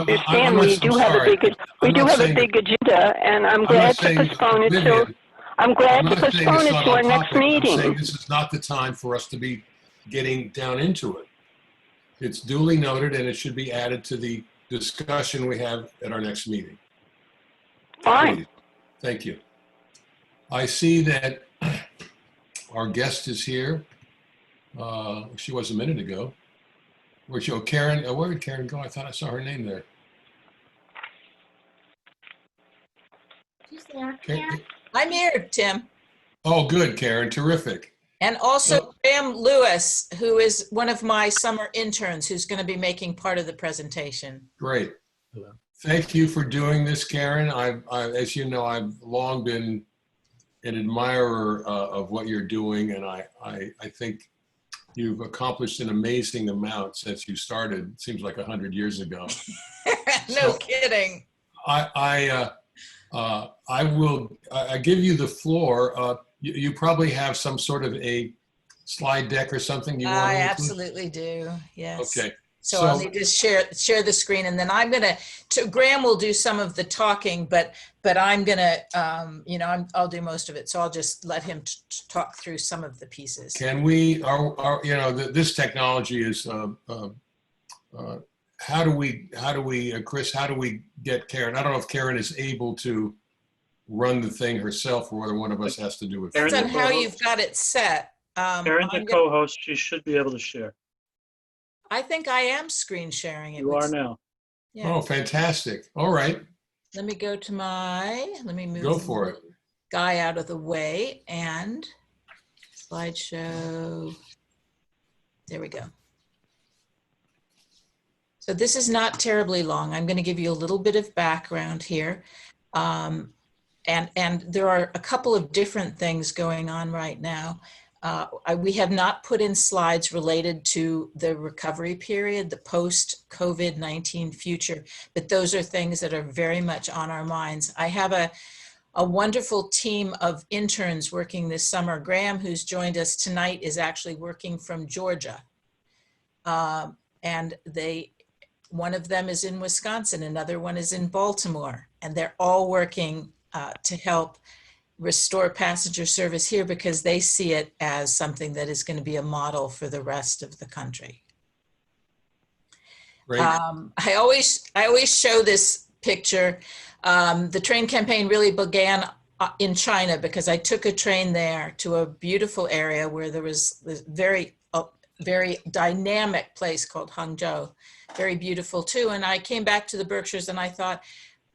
understand not, we I'm do have sorry. we I'm do not have a saying, big agenda, and I'm I'm not glad to saying, postpone it till Vivian, I'm I'm glad to not saying postpone it's it not to on our next topic. I'm saying meeting. this is not the time for us to be getting down into it. It's duly noted and it should be added to the discussion we have at our next meeting. Fine. Please. Thank you. I see that our guest is here. She was a minute ago. Where'd you go? Karen, where did Karen go? I thought I saw her name there. She's there. Karen- I'm here, Tim. Oh, good, Karen. Terrific. And also Graham Lewis, who is one of my summer interns, who's going to be making part of the presentation. Great. Thank you for doing this, Karen. As you know, I've long been an admirer of what you're doing, and I think you've accomplished an amazing amount since you started. It seems like 100 years ago. No kidding. I give you the floor. You probably have some sort of a slide deck or something you want to I include? absolutely do. Yes. Okay. So I'll need to share the screen, and then I'm gonna. Graham will do some of the talking, but I'm gonna, I'll do most of it. So I'll just let him talk through some of the pieces. Can we? This technology is. How do we, Chris? How do we get Karen? I don't know if Karen is able to run the thing herself, or whether one of us has to do it. Depends on how you've got it set. Karen's the co-host. She should be able to share. I think I am screen sharing it. You are now. Yeah. Oh, fantastic. All right. Let me go to let me move Go for it. Guy out of the way and slideshow. There we go. So this is not terribly long. I'm going to give you a little bit of background here. And there are a couple of different things going on right now. We have not put in slides related to the recovery period, the post-COVID-19 future, but those are things that are very much on our minds. I have a wonderful team of interns working this summer. Graham, who's joined us tonight, is actually working from Georgia. And one of them is in Wisconsin, another one is in Baltimore, and they're all working to help restore passenger service here because they see it as something that is going to be a model for the rest of the country. Great. I always show this picture. The train campaign really began in China because I took a train there to a beautiful area where there was this very dynamic place called Hangzhou, very beautiful too. And I came back to the Berkshires and I thought,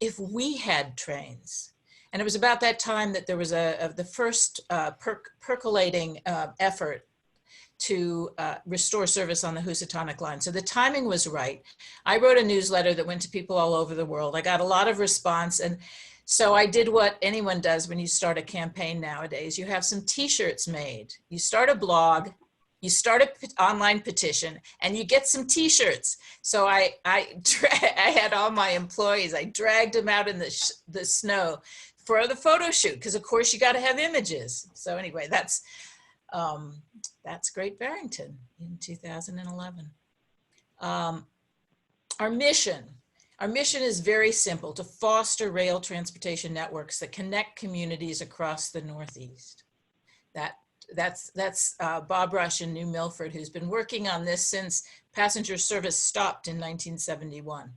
if we had trains, and it was about that time that there was the first percolating effort to restore service on the Housatonic line. So the timing was right. I wrote a newsletter that went to people all over the world. I got a lot of response. And so I did what anyone does when you start a campaign nowadays. You have some t-shirts made. You start a blog, you start an online petition, and you get some t-shirts. So I had all my employees, I dragged them out in the snow for the photo shoot, because of course you got to have images. So anyway, that's Great Barrington in 2011. Our mission is very simple: to foster rail transportation networks that connect communities across the Northeast. That's Bob Rush in New Milford, who's been working on this since passenger service stopped in 1971.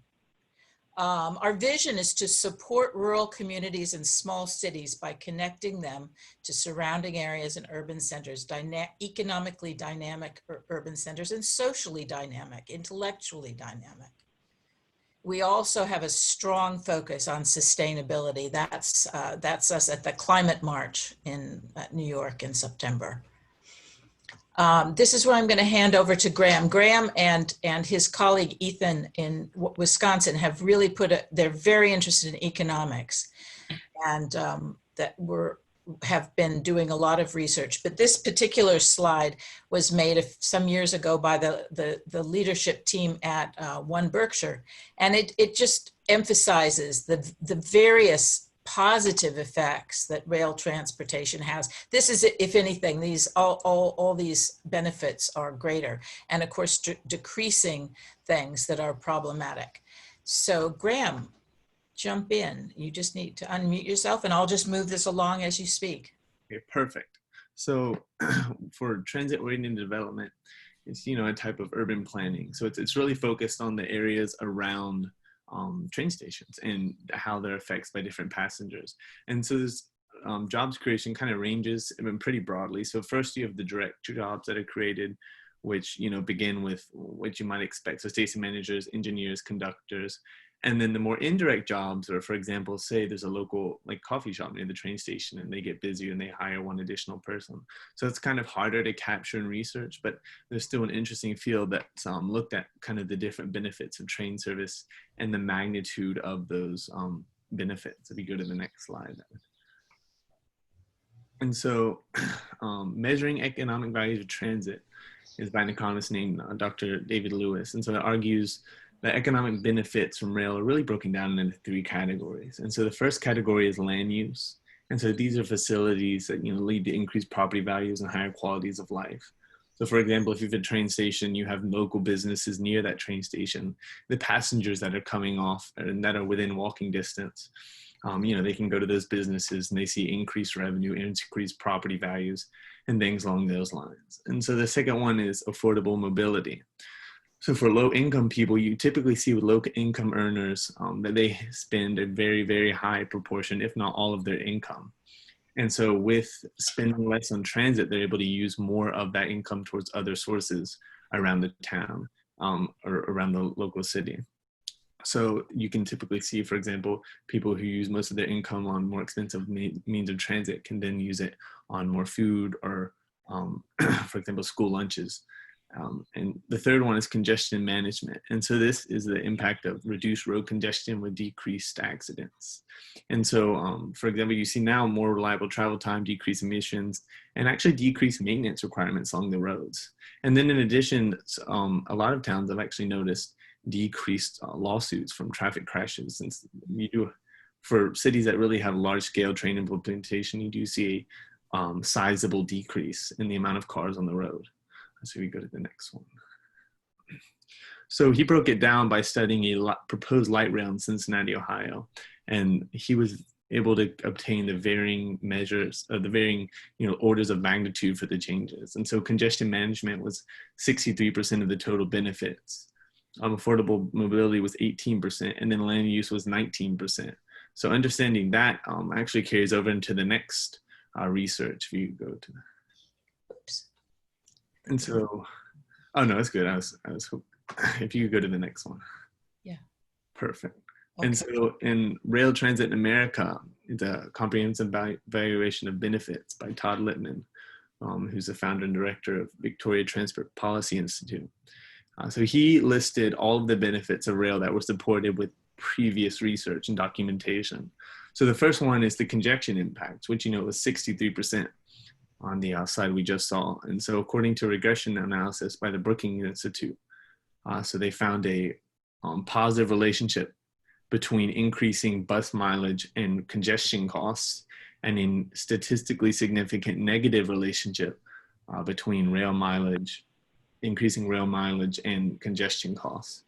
Our vision is to support rural communities and small cities by connecting them to surrounding areas and urban centers, economically dynamic urban centers, and socially dynamic, intellectually dynamic. We also have a strong focus on sustainability. That's us at the Climate March in New York in September. This is where I'm going to hand over to Graham. Graham and his colleague Ethan in Wisconsin have really they're very interested in economics, and have been doing a lot of research. But this particular slide was made some years ago by the leadership team at One Berkshire, and it just emphasizes the various positive effects that rail transportation has. This is, if anything, all these benefits are greater, and of course decreasing things that are problematic. So Graham, jump in. You just need to unmute yourself and I'll just move this along as you speak. Okay, perfect. So for transit-oriented development, it's, you know, a type of urban planning. So it's really focused on the areas around train stations and how they're affected by different passengers. And so this jobs creation kind of ranges pretty broadly. So first you have the direct jobs that are created, which, you know, begin with what you might expect. So station managers, engineers, conductors. And then the more indirect jobs, or for example, say there's a local like coffee shop near the train station and they get busy and they hire one additional person. So it's kind of harder to capture in research, but there's still an interesting field that's looked at kind of the different benefits of train service and the magnitude of those benefits. If you go to the next slide. And so measuring economic values of transit is by an economist named Dr. David Lewis. And so it argues the economic benefits from rail are really broken down into 3 categories. And so the first category is land use. And so these are facilities that, you know, lead to increased property values and higher qualities of life. So for example, if you have a train station, you have local businesses near that train station, the passengers that are coming off and that are within walking distance, you know, they can go to those businesses and they see increased revenue, increased property values, and things along those lines. And so the second one is affordable mobility. So for low income people, you typically see with low income earners that they spend a very, very high proportion, if not all of their income. And so with spending less on transit, they're able to use more of that income towards other sources around the town or around the local city. So you can typically see, for example, people who use most of their income on more expensive means of transit can then use it on more food or, for example, school lunches. And the third one is congestion management. And so this is the impact of reduced road congestion with decreased accidents. And so, for example, you see now more reliable travel time, decreased emissions, and actually decreased maintenance requirements along the roads. And then in addition, a lot of towns have actually noticed decreased lawsuits from traffic crashes. Since you do, for cities that really have large scale train implementation, you do see a sizable decrease in the amount of cars on the road. So we go to the next one. So he broke it down by studying a proposed light rail in Cincinnati, Ohio. And he was able to obtain the varying measures, the varying, you know, orders of magnitude for the changes. And so congestion management was 63% of the total benefits. Affordable mobility was 18%, and then land use was 19%. So understanding that actually carries over into the next research. If you go to Oops. And so, oh no, it's good. I was if you could go to the next one. Yeah. Perfect. Okay. And so in Rail Transit in America, the Comprehensive Evaluation of Benefits by Todd Littman, who's the founder and director of Victoria Transport Policy Institute. So he listed all of the benefits of rail that were supported with previous research and documentation. So the first one is the congestion impact, which, you know, was 63%. On the slide we just saw. And so according to regression analysis by the Brookings Institute, so they found a positive relationship between increasing bus mileage and congestion costs, and a statistically significant negative relationship between rail mileage, increasing rail mileage and congestion costs.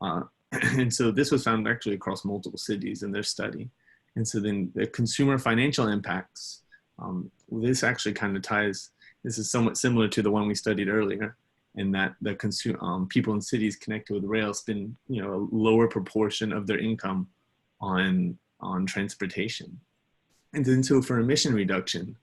And so this was found actually across multiple cities in their study. And so then the consumer financial impacts, this actually kind of ties, this is somewhat similar to the one we studied earlier, in that the people in cities connected with rail spend, you know, a lower proportion of their income on transportation. And then so for emission reduction,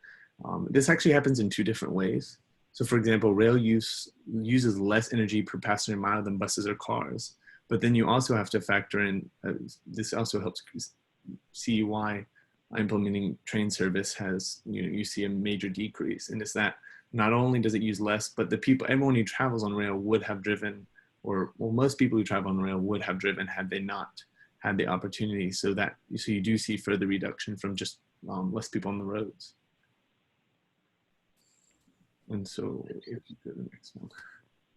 this actually happens in 2 different ways. So for example, rail uses less energy per passenger mile than buses or cars, but then you also have to factor in, this also helps see why implementing train service has, you know, you see a major decrease. And it's that not only does it use less, but everyone who travels on rail would have driven, or well, most people who travel on rail would have driven had they not had the opportunity. So you do see further reduction from just less people on the roads. And so if you go to the next one.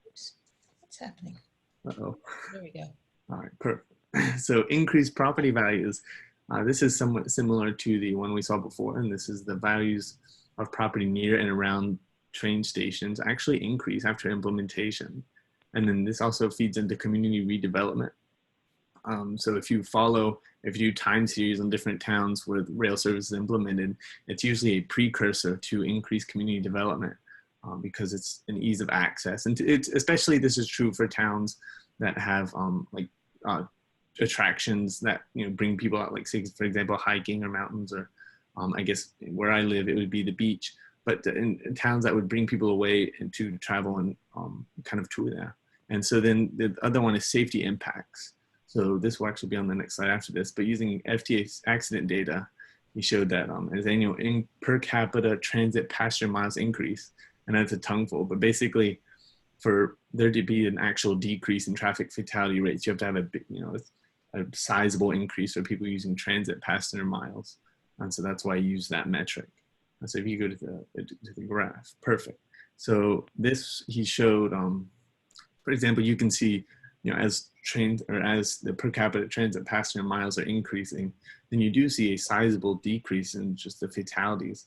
Oops. What's happening? Uh-oh. There we go. All right, perfect. So increased property values. This is somewhat similar to the one we saw before, and this is the values of property near and around train stations actually increase after implementation. And then this also feeds into community redevelopment. So if you do time series on different towns where rail service is implemented, it's usually a precursor to increased community development because it's an ease of access. And especially this is true for towns that have attractions that bring people out, like say, for example, hiking or mountains, or I guess where I live, it would be the beach. But in towns that would bring people away and to travel and kind of tour there. And so then the other one is safety impacts. So this will actually be on the next slide after this, but using FTA accident data, he showed that as annual per capita transit passenger miles increase, and that's a tongueful, but basically for there to be an actual decrease in traffic fatality rates, you have to have a sizable increase for people using transit passenger miles. And so that's why I use that metric. And so if you go to the graph, perfect. So this, he showed, for example, you can see, as the per capita transit passenger miles are increasing, then you do see a sizable decrease in just the fatalities.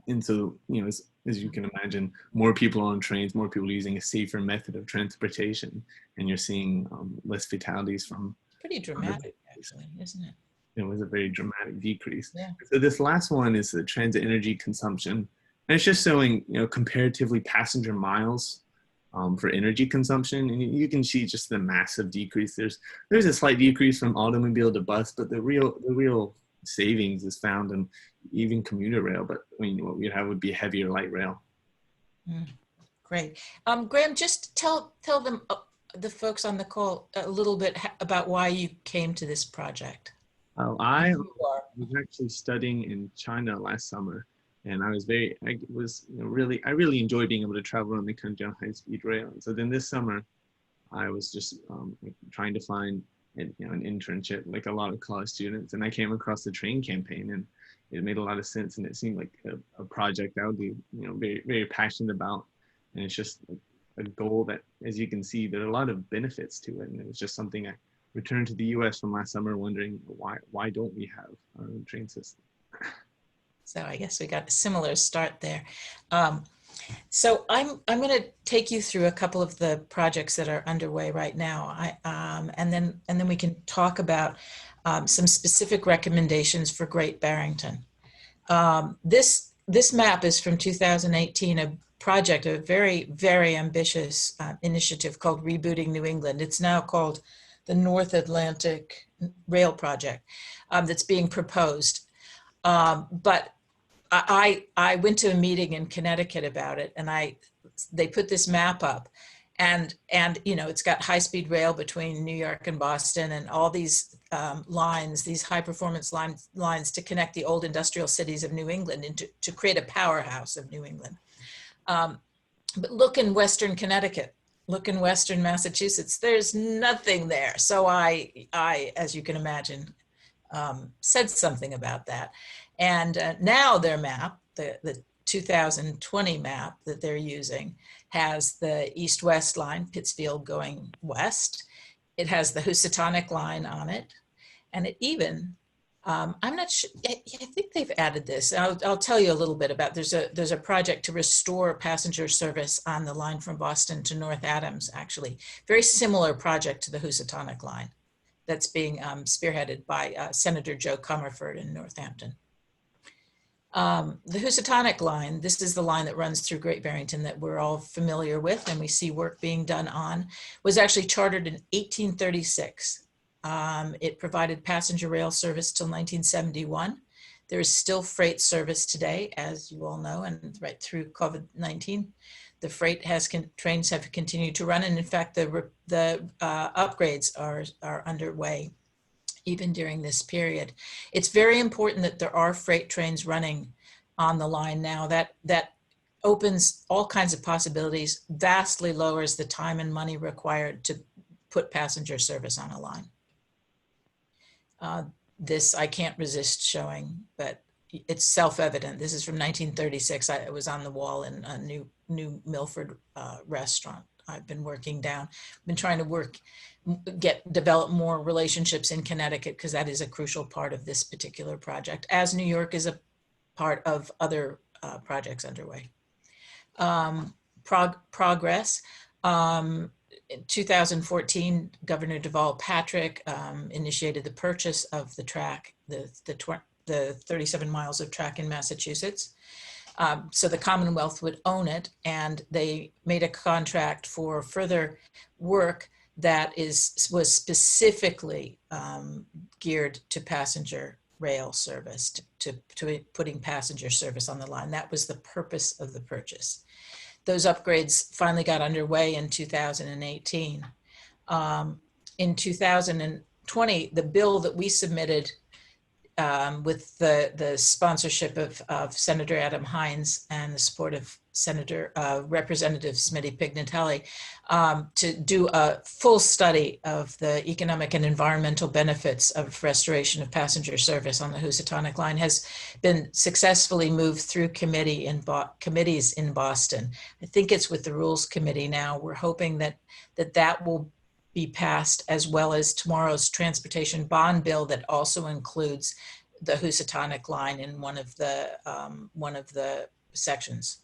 And so, as you can imagine, more people on trains, more people using a safer method of transportation, and you're seeing less fatalities from. Pretty dramatic, actually, isn't it? It was a very dramatic decrease. Yeah. So this last one is the transit energy consumption. And it's just showing, comparatively passenger miles for energy consumption. And you can see just the massive decrease. There's a slight decrease from automobile to bus, but the real savings is found in even commuter rail. But what we'd have would be heavier light rail. Great. Graham, just tell them, the folks on the call, a little bit about why you came to this project. I was actually studying in China last summer, and I really enjoyed being able to travel around the country on high-speed rail. And so then this summer, I was just trying to find an internship, like a lot of college students, and I came across the train campaign, and it made a lot of sense, and it seemed like a project I would be very, very passionate about. And it's just a goal that, as you can see, there are a lot of benefits to it, and it was just something I returned to the U.S. from last summer wondering why don't we have our own train system. So I guess we got a similar start there. So I'm going to take you through a couple of the projects that are underway right now, and then we can talk about some specific recommendations for Great Barrington. This map is from 2018, a project, a very, very ambitious initiative called Rebooting New England. It's now called the North Atlantic Rail Project that's being proposed. But I went to a meeting in Connecticut about it, and they put this map up, and it's got high-speed rail between New York and Boston, and all these lines, these high-performance lines to connect the old industrial cities of New England and to create a powerhouse of New England. But look in Western Connecticut. Look in Western Massachusetts, there's nothing there. So I as you can imagine, said something about that. And now their map, the 2020 map that they're using, has the east-west line, Pittsfield going west. It has the Housatonic line on it. And it even, I'm not sure, I think they've added this. I'll tell you a little bit about, there's a project to restore passenger service on the line from Boston to North Adams, actually. Very similar project to the Housatonic line that's being spearheaded by Senator Joe Comerford in Northampton. The Housatonic line, this is the line that runs through Great Barrington that we're all familiar with and we see work being done on, was actually chartered in 1836. It provided passenger rail service till 1971. There is still freight service today, as you all know, and right through COVID-19, the freight trains have continued to run, and in fact, the upgrades are underway even during this period. It's very important that there are freight trains running on the line now. That opens all kinds of possibilities, vastly lowers the time and money required to put passenger service on a line. This I can't resist showing, but it's self-evident. This is from 1936. It was on the wall in a New Milford restaurant. I've been working down, been trying to develop more relationships in Connecticut, because that is a crucial part of this particular project, as New York is a part of other projects underway. Progress. in 2014, Governor Deval Patrick initiated the purchase of the track, the 37 miles of track in Massachusetts. So the Commonwealth would own it, and they made a contract for further work that was specifically geared to passenger rail service, to putting passenger service on the line. That was the purpose of the purchase. Those upgrades finally got underway in 2018. In 2020, the bill that we submitted with the sponsorship of Senator Adam Hines and the support of Representative Smitty Pignatelli, to do a full study of the economic and environmental benefits of restoration of passenger service on the Housatonic line has been successfully moved through committees in Boston. I think it's with the Rules Committee now. We're hoping that will be passed, as well as tomorrow's transportation bond bill that also includes the Housatonic line in one of the sections.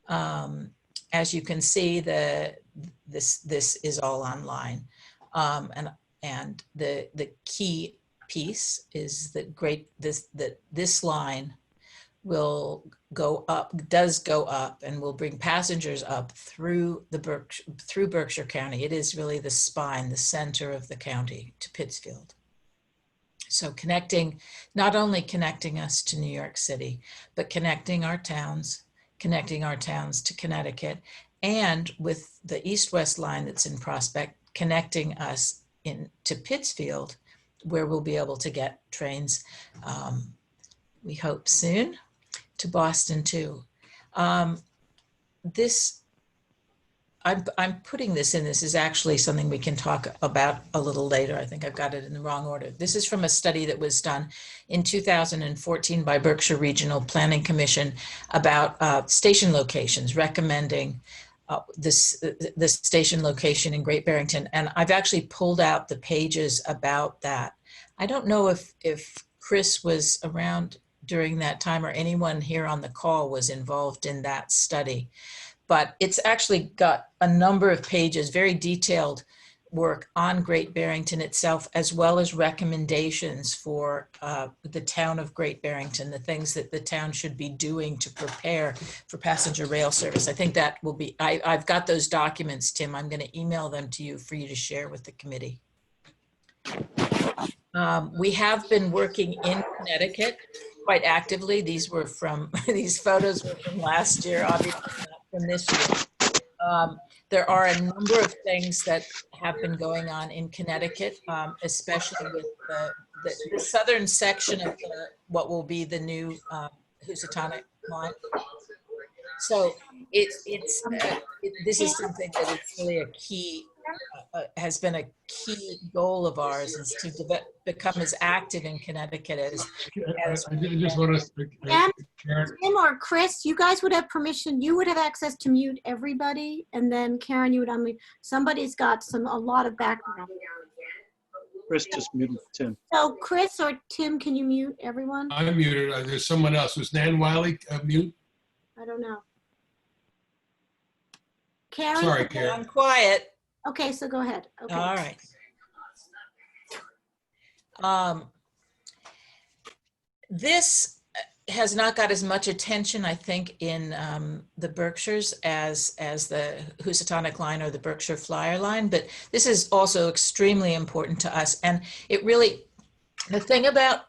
As you can see, this is all online, and the key piece is that this line will does go up and will bring passengers up through Berkshire County. It is really the spine, the center of the county to Pittsfield. So not only connecting us to New York City, but connecting our towns to Connecticut, and with the east-west line that's in Prospect, connecting us to Pittsfield, where we'll be able to get trains, we hope soon, to Boston too. I'm putting this in. This is actually something we can talk about a little later. I think I've got it in the wrong order. This is from a study that was done in 2014 by Berkshire Regional Planning Commission about station locations, recommending the station location in Great Barrington. And I've actually pulled out the pages about that. I don't know if Chris was around during that time, or anyone here on the call was involved in that study. But it's actually got a number of pages, very detailed work on Great Barrington itself, as well as recommendations for the town of Great Barrington, the things that the town should be doing to prepare for passenger rail service. I think that will be, I've got those documents, Tim. I'm going to email them to you for you to share with the committee. We have been working in Connecticut quite actively. These photos were from last year, obviously not from this year. There are a number of things that have been going on in Connecticut, especially with the southern section of what will be the new Housatonic line. So this is something that is really a key, has been a key goal of ours, is to become as active in Connecticut as I just want to, Karen. Tim or Chris, you guys would have permission. You would have access to mute everybody, and then Karen, you would unmute. Somebody's got a lot of background. Chris just muted Tim. So Chris or Tim, can you mute everyone? I'm muted. There's someone else. Was Nan Wiley mute? I don't know. Karen? Sorry, Karen. I'm quiet. Okay, so go ahead. Okay. All right. This has not got as much attention, I think, in the Berkshires as the Housatonic line or the Berkshire Flyer line, but this is also extremely important to us. And it really, the thing about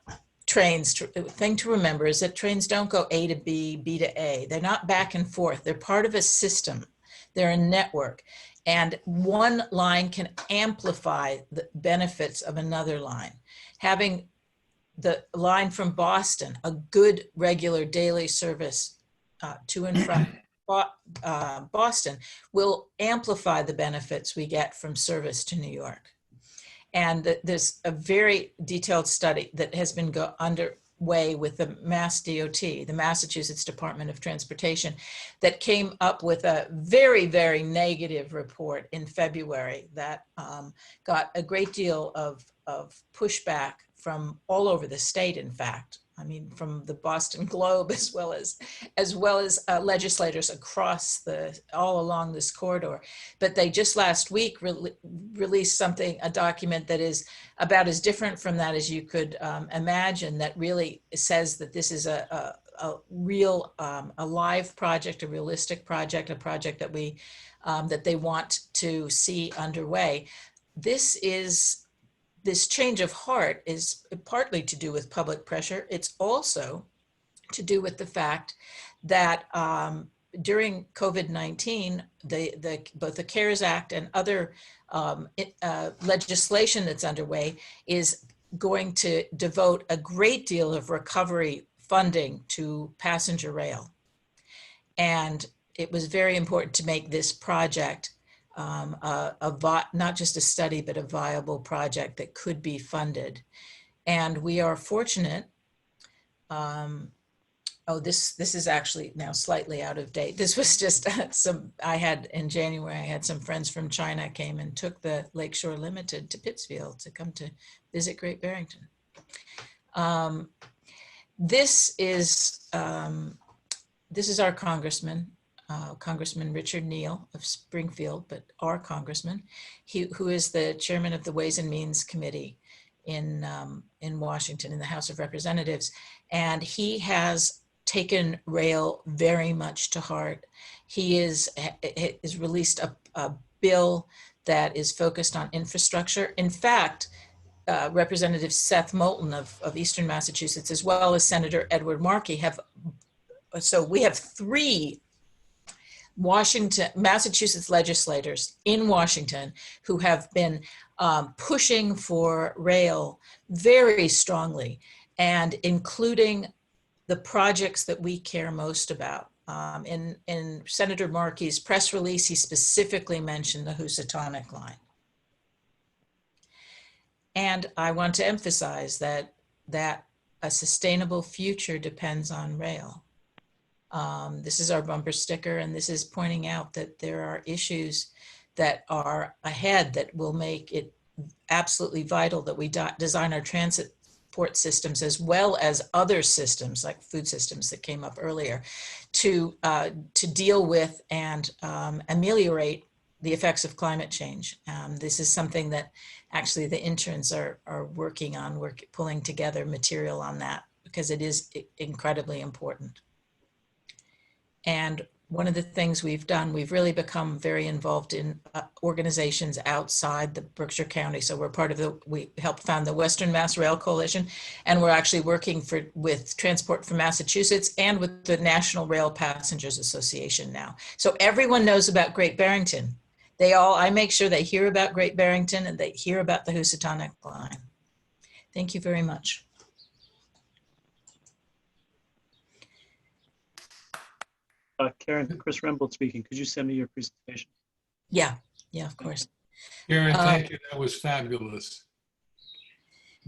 trains, the thing to remember is that trains don't go A to B, B to A. They're not back and forth. They're part of a system. They're a network. And one line can amplify the benefits of another line. Having the line from Boston, a good regular daily service to and from Boston, will amplify the benefits we get from service to New York. And there's a very detailed study that has been underway with the Mass DOT, the Massachusetts Department of Transportation, that came up with a very, very negative report in February that got a great deal of pushback from all over the state, in fact. I mean, from the Boston Globe, as well as legislators across all along this corridor. But they just last week released a document that is about as different from that as you could imagine, that really says that this is a real, a live project, a realistic project, a project that that they want to see underway. This change of heart is partly to do with public pressure. It's also to do with the fact that during COVID-19, both the CARES Act and other legislation that's underway is going to devote a great deal of recovery funding to passenger rail. And it was very important to make this project not just a study, but a viable project that could be funded. And we are fortunate. This is actually now slightly out of date. This was just in January, I had some friends from China came and took the Lakeshore Limited to Pittsfield to come to visit Great Barrington. This is our congressman, Congressman Richard Neal of Springfield, but our congressman, who is the chairman of the Ways and Means Committee in Washington, in the House of Representatives. And he has taken rail very much to heart. He has released a bill that is focused on infrastructure. In fact, Representative Seth Moulton of Eastern Massachusetts, as well as Senator Edward Markey, we have 3 Massachusetts legislators in Washington who have been pushing for rail very strongly, and including the projects that we care most about. In Senator Markey's press release, he specifically mentioned the Housatonic line. And I want to emphasize that a sustainable future depends on rail. This is our bumper sticker, and this is pointing out that there are issues that are ahead that will make it absolutely vital that we design our transport systems, as well as other systems like food systems that came up earlier, to deal with and ameliorate the effects of climate change. This is something that actually the interns are working on. We're pulling together material on that because it is incredibly important. And one of the things we've done, we've really become very involved in organizations outside the Berkshire County. So we helped found the Western Mass Rail Coalition, and we're actually working with Transport for Massachusetts and with the National Rail Passengers Association now. So everyone knows about Great Barrington. I make sure they hear about Great Barrington and they hear about the Housatonic line. Thank you very much. Karen, Chris Rembold speaking. Could you send me your presentation? Yeah, of course. Karen, thank you. That was fabulous.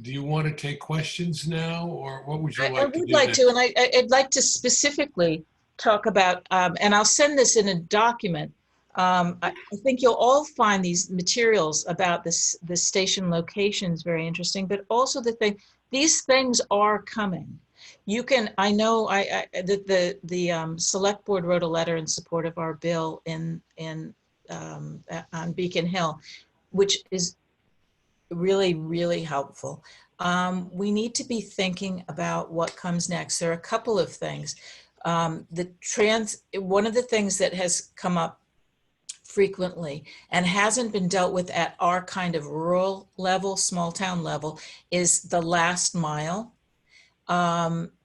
Do you want to take questions now, or what would you like to do? I would like to, and I'd like to specifically talk about, and I'll send this in a document. I think you'll all find these materials about the station locations very interesting, but also these things are coming. I know the select board wrote a letter in support of our bill on Beacon Hill, which is really, really helpful. We need to be thinking about what comes next. There are a couple of things. One of the things that has come up frequently and hasn't been dealt with at our kind of rural level, small town level, is the last mile.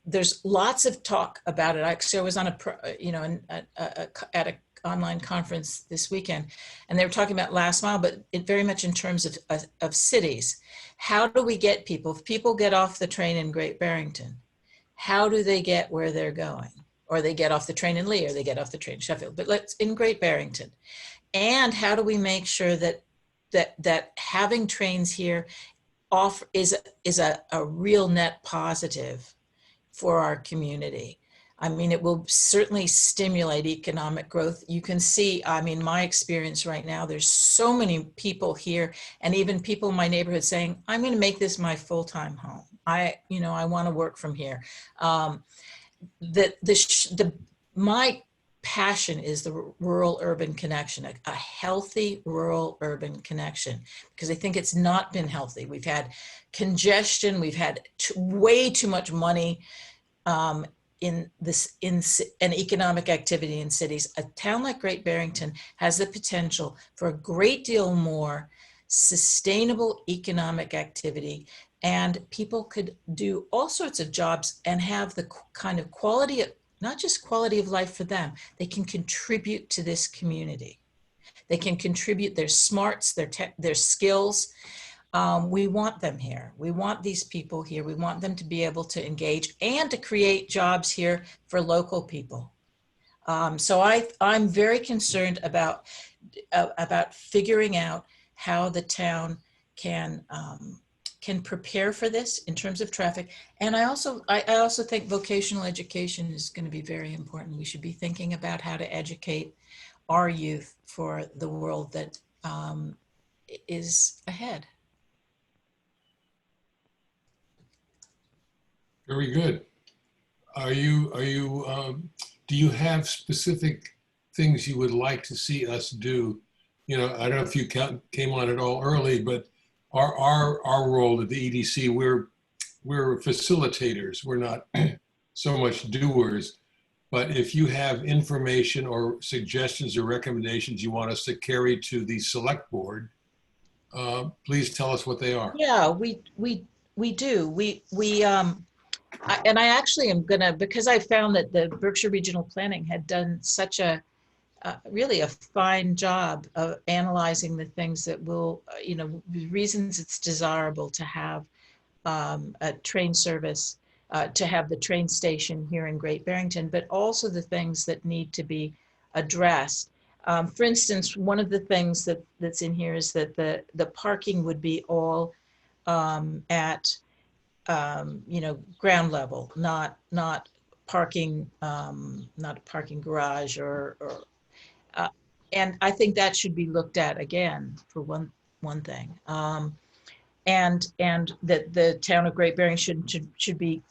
There's lots of talk about it. Actually, I was on at an online conference this weekend, and they were talking about last mile, but very much in terms of cities. How do we get people? If people get off the train in Great Barrington, how do they get where they're going? Or they get off the train in Lee, or they get off the train in Sheffield, but in Great Barrington. And how do we make sure that having trains here is a real net positive for our community? I mean, it will certainly stimulate economic growth. You can see, I mean, my experience right now, there's so many people here, and even people in my neighborhood saying, I'm going to make this my full-time home. I want to work from here. My passion is the rural-urban connection, a healthy rural-urban connection, because I think it's not been healthy. We've had congestion, we've had way too much money in economic activity in cities. A town like Great Barrington has the potential for a great deal more sustainable economic activity, and people could do all sorts of jobs and have the kind of quality of, not just quality of life for them, they can contribute to this community. They can contribute their smarts, their skills. We want them here. We want these people here. We want them to be able to engage and to create jobs here for local people. So I'm very concerned about figuring out how the town can prepare for this in terms of traffic. And I also think vocational education is going to be very important. We should be thinking about how to educate our youth for the world that is ahead. Very good. Do you have specific things you would like to see us do? I don't know if you came on at all early, but our role at the EDC, we're facilitators. We're not so much doers. But if you have information or suggestions or recommendations you want us to carry to the select board, please tell us what they are. Yeah, we do. And I actually am gonna, because I found that the Berkshire Regional Planning had done such really a fine job of analyzing the things that will, the reasons it's desirable to have a train service, to have the train station here in Great Barrington, but also the things that need to be addressed. For instance, one of the things that's in here is that the parking would be all at ground level, not parking, not a parking garage and I think that should be looked at again for one thing. And that the town of Great Barrington should be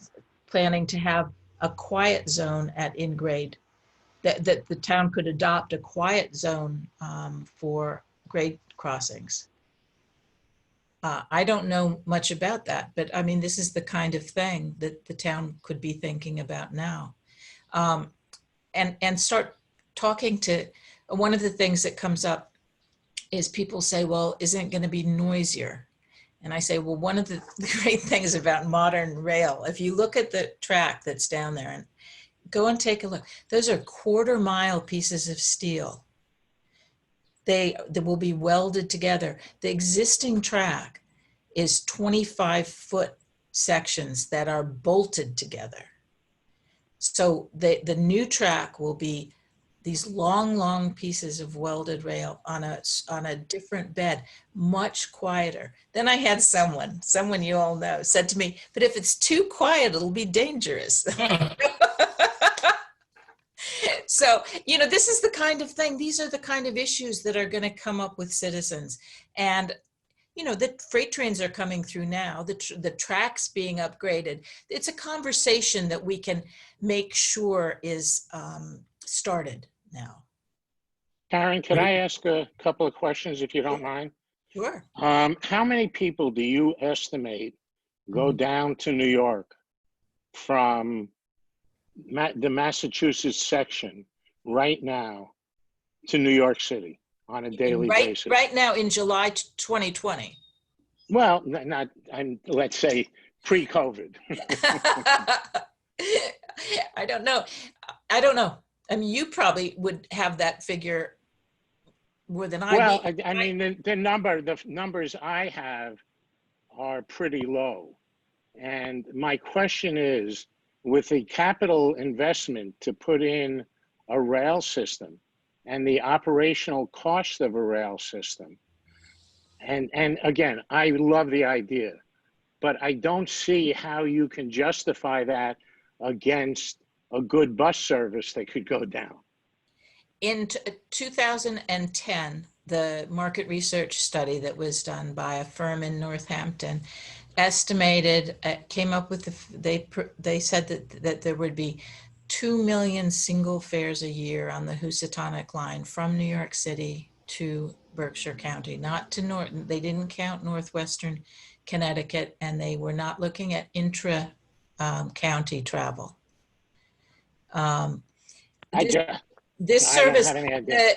planning to have a quiet zone at in-grade, that the town could adopt a quiet zone for grade crossings. I don't know much about that, but I mean, this is the kind of thing that the town could be thinking about now. And start talking to, one of the things that comes up is people say, well, isn't it going to be noisier? And I say, well, one of the great things about modern rail, if you look at the track that's down there and go and take a look, those are 1/4 mile pieces of steel. They will be welded together. The existing track is 25-foot sections that are bolted together. So the new track will be these long pieces of welded rail on a different bed, much quieter. Then I had someone you all know, said to me, but if it's too quiet, it'll be dangerous. So, this is the kind of thing, these are the kind of issues that are going to come up with citizens. And, the freight trains are coming through now, the tracks being upgraded. It's a conversation that we can make sure is started now. Karen, could I ask a couple of questions if you don't mind? Sure. How many people do you estimate go down to New York from the Massachusetts section right now to New York City on a daily basis? Right now in July 2020. Well, let's say pre-COVID. I don't know. I mean, you probably would have that figure more than I do. Well, I mean, the numbers I have are pretty low. And my question is, with the capital investment to put in a rail system and the operational cost of a rail system, and again, I love the idea, but I don't see how you can justify that against a good bus service that could go down. In 2010, the market research study that was done by a firm in Northampton estimated, came up with, they said that there would be 2 million single fares a year on the Housatonic line from New York City to Berkshire County, not to Norton. They didn't count Northwestern Connecticut, and they were not looking at intra county travel. This I don't service, have any idea.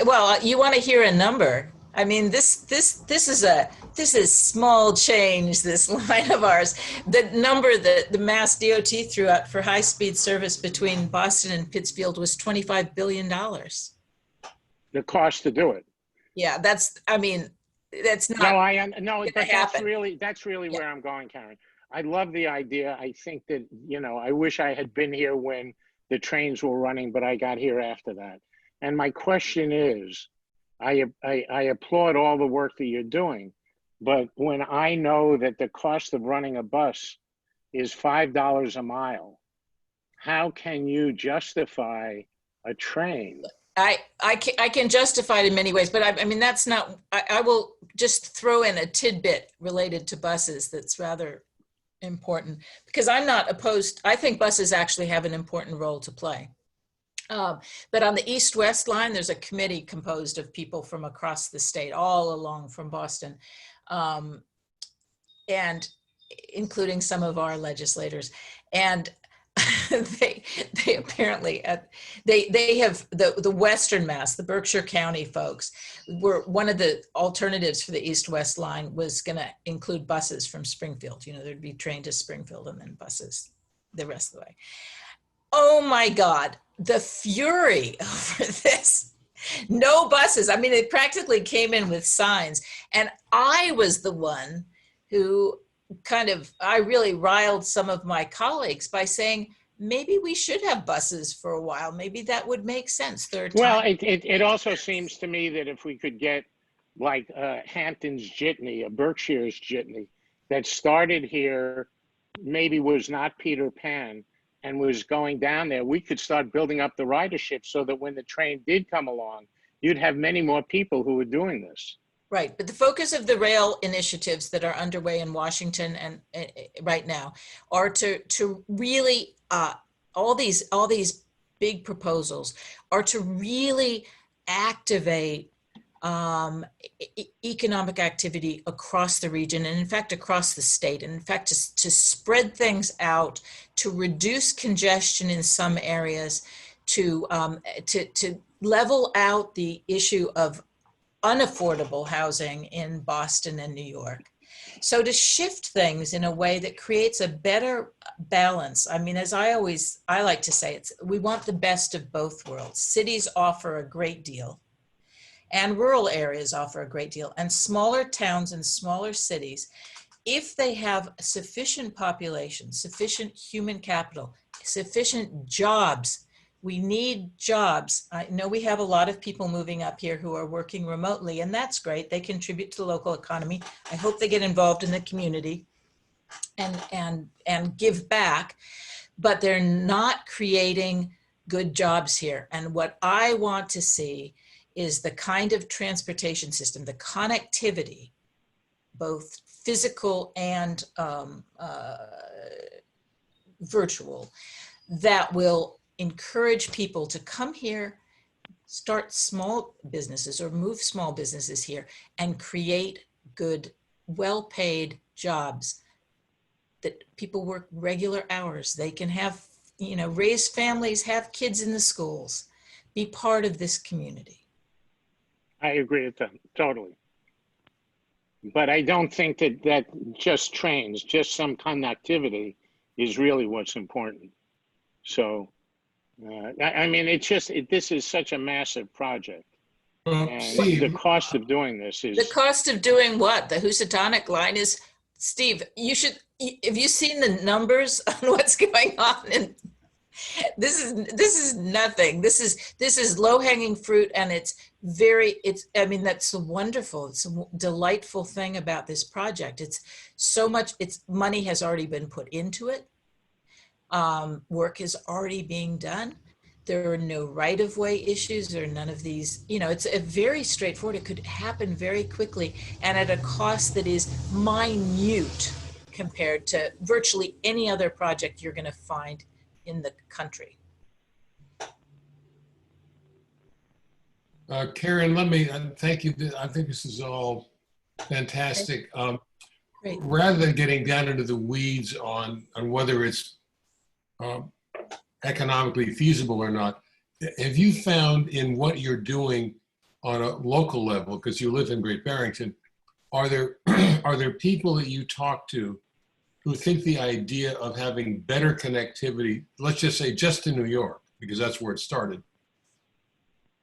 well, you want to hear a number. I mean, this is small change, this line of ours. The number that the Mass DOT threw out for high-speed service between Boston and Pittsfield was $25 billion. The cost to do it. Yeah, that's not. No, but that's happen. really where I'm going, Karen. I love the idea. I think that, I wish I had been here when the trains were running, but I got here after that. And my question is, I applaud all the work that you're doing, but when I know that the cost of running a bus is $5 a mile, how can you justify a train? I can justify it in many ways, but I mean, that's not, I will just throw in a tidbit related to buses that's rather important, because I'm not opposed. I think buses actually have an important role to play. But on the east-west line, there's a committee composed of people from across the state, all along from Boston, and including some of our legislators. And they apparently, they have the Western Mass, the Berkshire County folks, were one of the alternatives for the east-west line was going to include buses from Springfield. There'd be train to Springfield and then buses the rest of the way. Oh my God, the fury over this. No buses. I mean, it practically came in with signs. And I was the one who I really riled some of my colleagues by saying, maybe we should have buses for a while. Maybe that would make sense. Well, it also seems to me that if we could get like Hampton's Jitney, a Berkshire's Jitney, that started here, maybe was not Peter Pan, and was going down there, we could start building up the ridership so that when the train did come along, you'd have many more people who were doing this. Right, but the focus of the rail initiatives that are underway in Washington and right now are to really all these big proposals are to really activate economic activity across the region, and in fact across the state, and in fact to spread things out, to reduce congestion in some areas, to level out the issue of unaffordable housing in Boston and New York. So to shift things in a way that creates a better balance. I mean, as I like to say, we want the best of both worlds. Cities offer a great deal, and rural areas offer a great deal, and smaller towns and smaller cities, if they have sufficient population, sufficient human capital, sufficient jobs. We need jobs. I know we have a lot of people moving up here who are working remotely, and that's great. They contribute to the local economy. I hope they get involved in the community and give back, but they're not creating good jobs here. And what I want to see is the kind of transportation system, the connectivity, both physical and virtual, that will encourage people to come here, start small businesses or move small businesses here, and create good, well-paid jobs that people work regular hours. They can have, raise families, have kids in the schools, be part of this community. I agree with them, totally. But I don't think that just trains, just some connectivity is really what's important. So, I mean, this is such a massive project. And Steve, the cost of doing this is... The cost of doing what? The Housatonic line is, Steve, have you seen the numbers on what's going on? And this is nothing. This is low-hanging fruit, and I mean, that's wonderful. It's a delightful thing about this project. It's so much, money has already been put into it. Work is already being done. There are no right-of-way issues or none of these, it's a very straightforward, it could happen very quickly and at a cost that is minute compared to virtually any other project you're going to find in the country. Karen, let me thank you. I think this is all fantastic. Great. Rather than getting down into the weeds on whether it's economically feasible or not, have you found in what you're doing on a local level, because you live in Great Barrington, are there are there people that you talk to who think the idea of having better connectivity, let's just say just to New York, because that's where it started,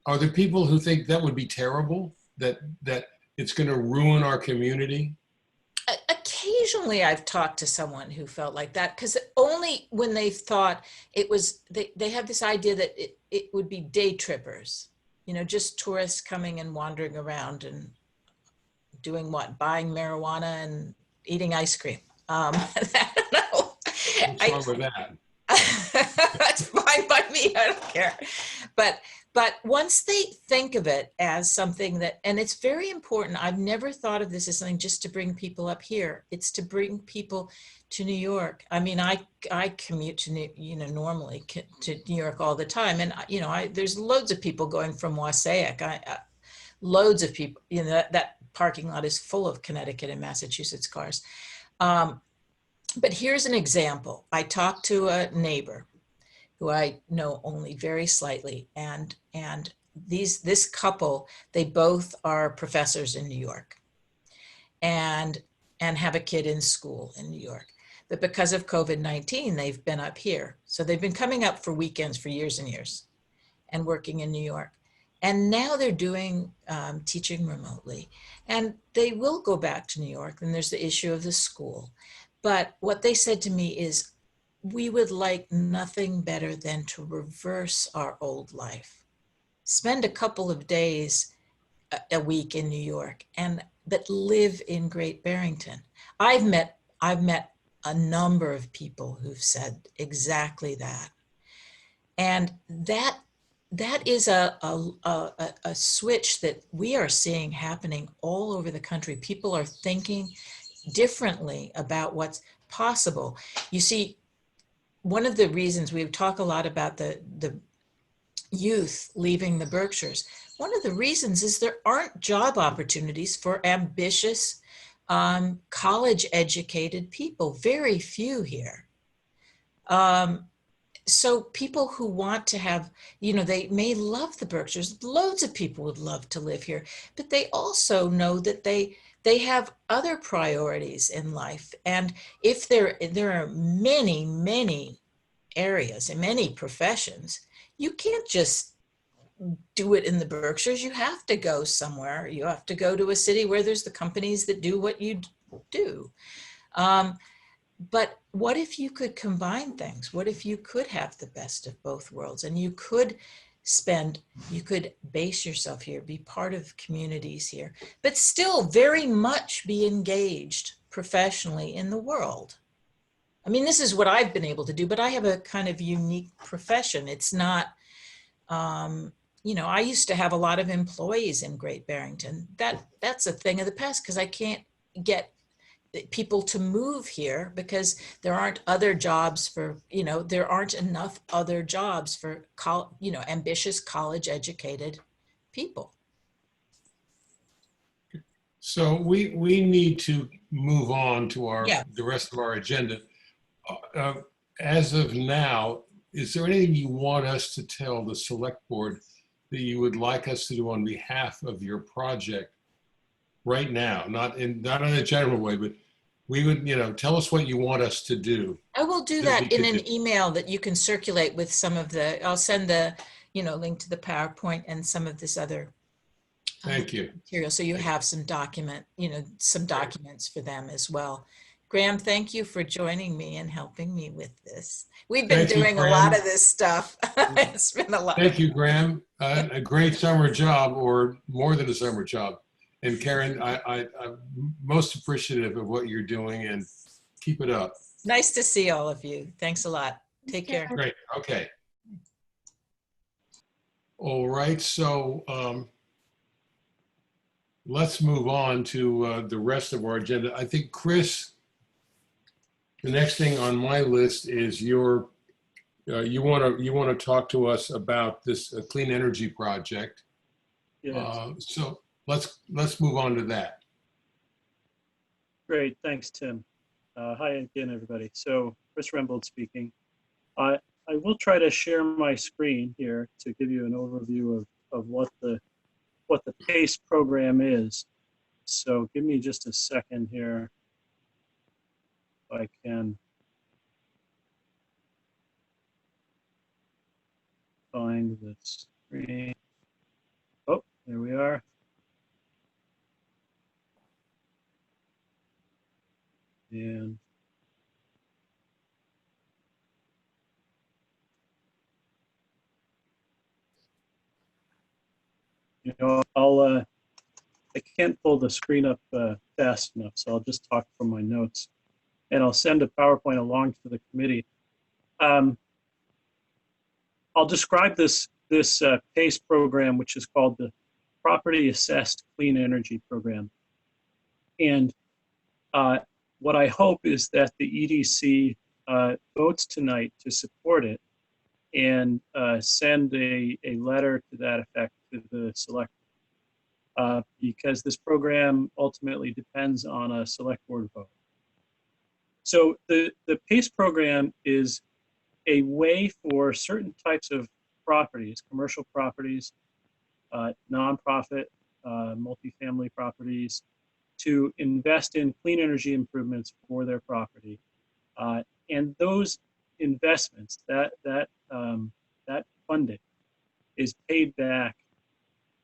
are there people who think that would be terrible, that it's going to ruin our community? Occasionally I've talked to someone who felt like that, because only when they thought it was, they have this idea that it would be day trippers, just tourists coming and wandering around and doing what? Buying marijuana and eating ice cream. I don't know. What's wrong with that? That's fine by me, I don't care. But once they think of it as something that, and it's very important, I've never thought of this as something just to bring people up here. It's to bring people to New York. I mean, I commute to normally to New York all the time, and there's loads of people going from Wassaic. Loads of people. That parking lot is full of Connecticut and Massachusetts cars. But here's an example. I talked to a neighbor who I know only very slightly, and this couple, they both are professors in New York, and have a kid in school in New York. But because of COVID-19, they've been up here. So they've been coming up for weekends for years and years, and working in New York. And now they're doing teaching remotely, and they will go back to New York. And there's the issue of the school. But what they said to me is, we would like nothing better than to reverse our old life. Spend a couple of days a week in New York, but live in Great Barrington. I've met a number of people who've said exactly that. And that is a switch that we are seeing happening all over the country. People are thinking differently about what's possible. You see, one of the reasons we talk a lot about the youth leaving the Berkshires, one of the reasons is there aren't job opportunities for ambitious, college-educated people, very few here. So people who want to have, they may love the Berkshires, loads of people would love to live here, but they also know that they have other priorities in life. And if there are many, many areas and many professions, you can't just do it in the Berkshires. You have to go somewhere. You have to go to a city where there's the companies that do what you do. But what if you could combine things? What if you could have the best of both worlds, and you could base yourself here, be part of communities here, but still very much be engaged professionally in the world? I mean, this is what I've been able to do, but I have a kind of unique profession. It's not, I used to have a lot of employees in Great Barrington. That's a thing of the past, because I can't get people to move here because there aren't other jobs for, there aren't enough other jobs for, ambitious college educated people. So we need to move on to Yeah. the rest of our agenda. As of now, is there anything you want us to tell the select board that you would like us to do on behalf of your project right now? Not in a general way, but we would, tell us what you want us to do. I will do that in an email that you can circulate with some of I'll send the, link to the PowerPoint and some of this other Thank you. material. So you have some documents for them as well. Graham, thank you for joining me and helping me with this. We've been doing a lot of this stuff. It's been a lot. Thank you, Graham. A great summer job, or more than a summer job. And Karen, I'm most appreciative of what you're doing, and keep it up. Nice to see all of you. Thanks a lot. Take care. Great. Okay. All right, so let's move on to the rest of our agenda. I think, Chris, the next thing on my list is your, you want to talk to us about this clean energy project. Yes. So let's move on to that. Great, thanks, Tim. Hi again, everybody. So Chris Rembold speaking. I will try to share my screen here to give you an overview of what the PACE program is. So give me just a second here, if I can find the screen. Oh, there we are. And you know, I can't pull the screen up fast enough, so I'll just talk from my notes, and I'll send a PowerPoint along to the committee. I'll describe this PACE program, which is called the Property Assessed Clean Energy Program. And what I hope is that the EDC votes tonight to support it and send a letter to that effect to the select, because this program ultimately depends on a select board vote. So the PACE program is a way for certain types of properties, commercial properties, nonprofit, multifamily properties, to invest in clean energy improvements for their property. And those investments, that funding is paid back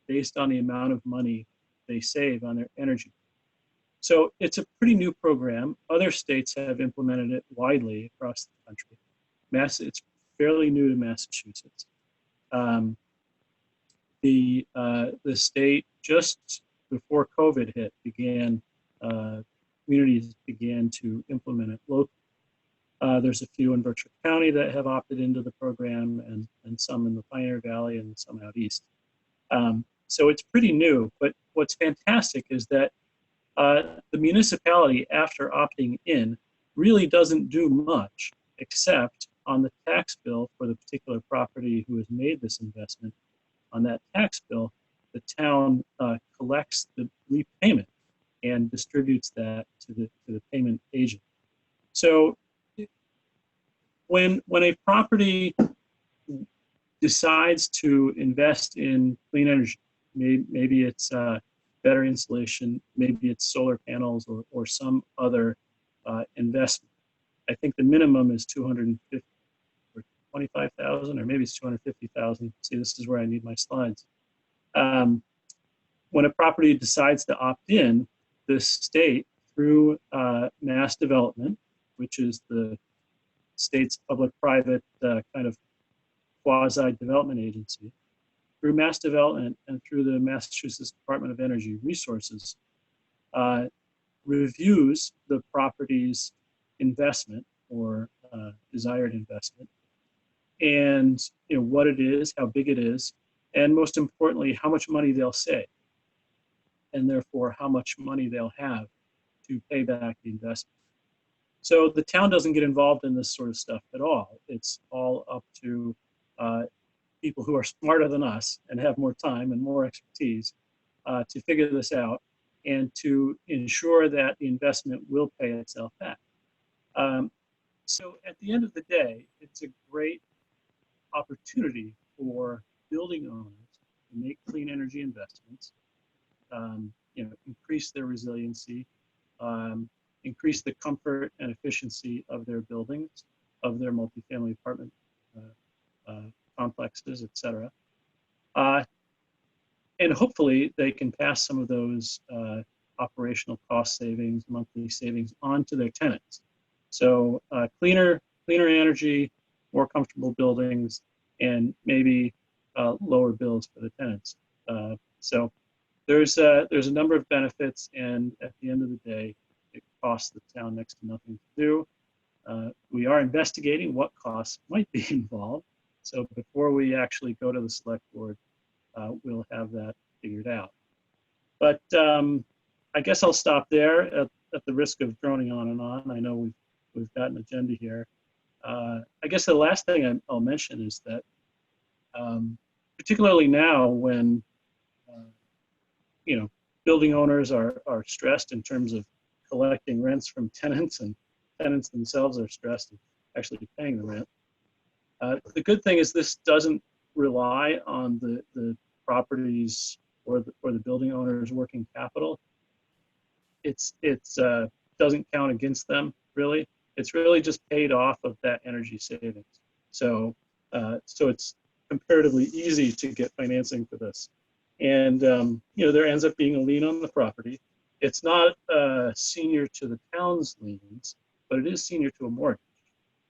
based on the amount of money they save on their energy. So it's a pretty new program. Other states have implemented it widely across the country. It's fairly new to Massachusetts. The state, just before COVID hit, communities began to implement it locally. There's a few in Berkshire County that have opted into the program, and some in the Pioneer Valley and some out east. So it's pretty new, but what's fantastic is that the municipality, after opting in, really doesn't do much except on the tax bill for the particular property who has made this investment. On that tax bill, the town collects the repayment and distributes that to the payment agent. So when a property decides to invest in clean energy, maybe it's better insulation, maybe it's solar panels or some other investment. I think the minimum is 250 or 25,000, or maybe it's 250,000. See, this is where I need my slides. When a property decides to opt in, the state, through mass development, which is the state's public-private kind of quasi-development agency, through mass development and through the Massachusetts Department of Energy Resources, reviews the property's investment or desired investment, and what it is, how big it is, and most importantly, how much money they'll save, and therefore how much money they'll have to pay back the investment. So the town doesn't get involved in this sort of stuff at all. It's all up to people who are smarter than us and have more time and more expertise to figure this out and to ensure that the investment will pay itself back. So at the end of the day, it's a great opportunity for building owners to make clean energy investments, increase their resiliency, increase the comfort and efficiency of their buildings, of their multifamily apartment complexes, et cetera. And hopefully they can pass some of those operational cost savings, monthly savings on to their tenants. So cleaner energy, more comfortable buildings, and maybe lower bills for the tenants. So there's a number of benefits, and at the end of the day, it costs the town next to nothing to do. We are investigating what costs might be involved, So before we actually go to the select board, we'll have that figured out. But I guess I'll stop there at the risk of droning on and on. I know we've got an agenda here. I guess the last thing I'll mention is that particularly now when building owners are stressed in terms of collecting rents from tenants, and tenants themselves are stressed in actually paying the rent. The good thing is this doesn't rely on the properties or the building owner's working capital. It's doesn't count against them really. It's really just paid off of that energy savings. So it's comparatively easy to get financing for this. And there ends up being a lien on the property. It's not senior to the town's liens, but it is senior to a mortgage.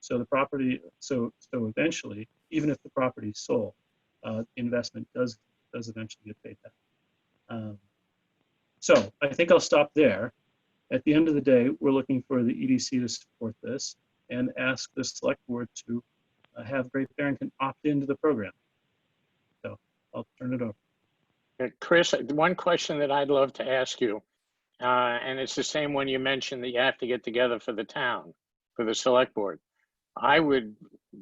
So the property, so eventually, even if the property is sold, investment does eventually get paid back. So I think I'll stop there. At the end of the day, we're looking for the EDC to support this and ask the select board to have Great Barrington opt into the program. So I'll turn it over. Chris, one question that I'd love to ask you, and it's the same one you mentioned that you have to get together for the town, for the select board. I would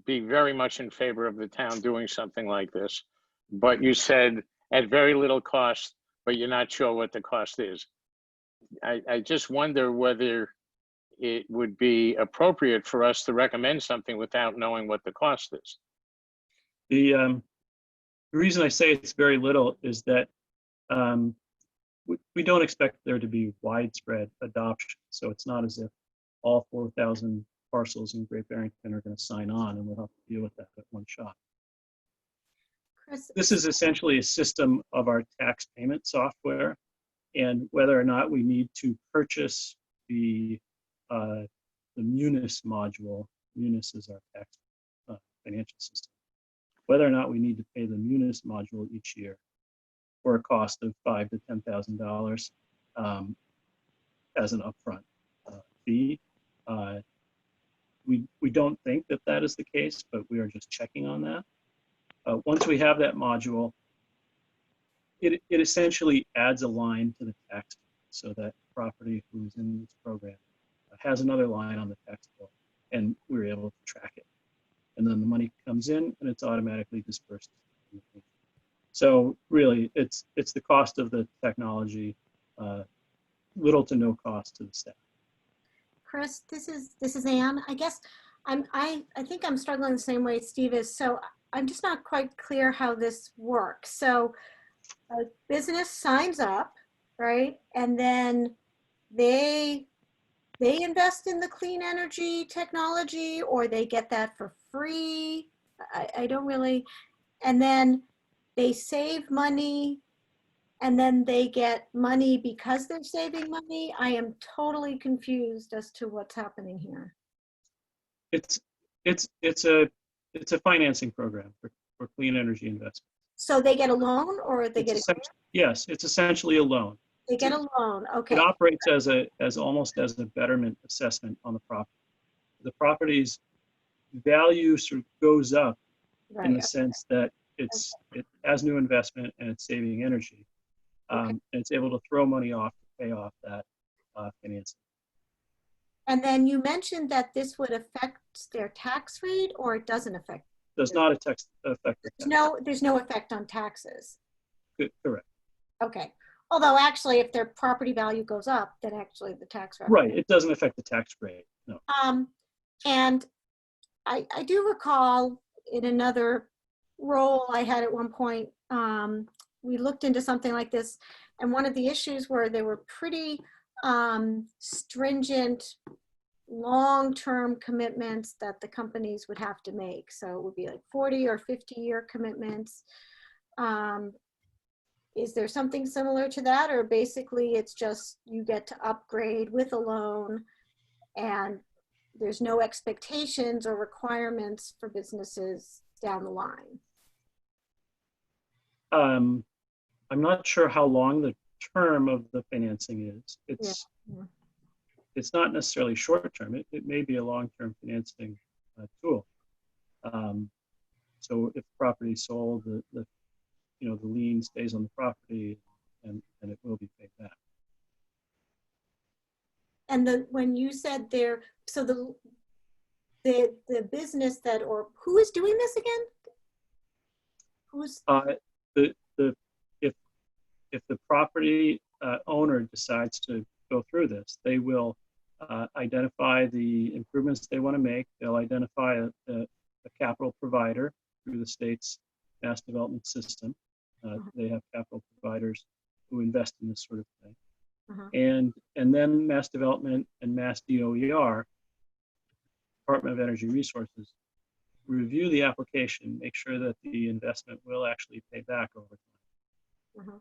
be very much in favor of the town doing something like this, but you said at very little cost, but you're not sure what the cost is. I just wonder whether it would be appropriate for us to recommend something without knowing what the cost is. The reason I say it's very little is that we don't expect there to be widespread adoption. So it's not as if all 4,000 parcels in Great Barrington are going to sign on and we'll have to deal with that at one shot. Chris, This is essentially a system of our tax payment software, and whether or not we need to purchase the Munis module. Munis is our tax financial system. Whether or not we need to pay the Munis module each year for a cost of $5,000 to $10,000 as an upfront fee. We don't think that that is the case, but we are just checking on that. Once we have that module, it essentially adds a line to the tax so that property who's in this program has another line on the tax bill, and we're able to track it. And then the money comes in and it's automatically dispersed. So really, it's the cost of the technology, little to no cost to the staff. Chris, this is Anne. I guess I think I'm struggling the same way Steve is. So I'm just not quite clear how this works. So a business signs up, right? And then they invest in the clean energy technology, or they get that for free. I don't really, and then they save money, and then they get money because they're saving money. I am totally confused as to what's happening here. It's a financing program for clean energy investment. So they get a loan, or they get a, Yes, it's essentially a loan. they get a loan. Okay. It operates as almost as a betterment assessment on the property. The property's value sort of goes up in the sense that it has new investment and it's saving energy. And it's able to throw money off to pay off that financing. And then you mentioned that this would affect their tax rate, or it doesn't affect? Does not affect the tax. There's no effect on taxes. Correct. Okay. Although actually, if their property value goes up, then actually the tax rate. Right. It doesn't affect the tax rate. No. And I do recall in another role I had at one point, we looked into something like this, and one of the issues were there were pretty stringent long-term commitments that the companies would have to make. So it would be like 40 or 50-year commitments. Is there something similar to that, or basically it's just you get to upgrade with a loan and there's no expectations or requirements for businesses down the line? I'm not sure how long the term of the financing is. It's not necessarily short term. It may be a long-term financing tool. So if the property is sold, the lien stays on the property, and it will be paid back. And when you said there, so the business that, or who is doing this again? Who's? If the property owner decides to go through this, they will identify the improvements they want to make. They'll identify a capital provider through the state's mass development system. They have capital providers who invest in this sort of thing. And then Mass Development and Mass DOER, Department of Energy Resources, review the application, make sure that the investment will actually pay back over time.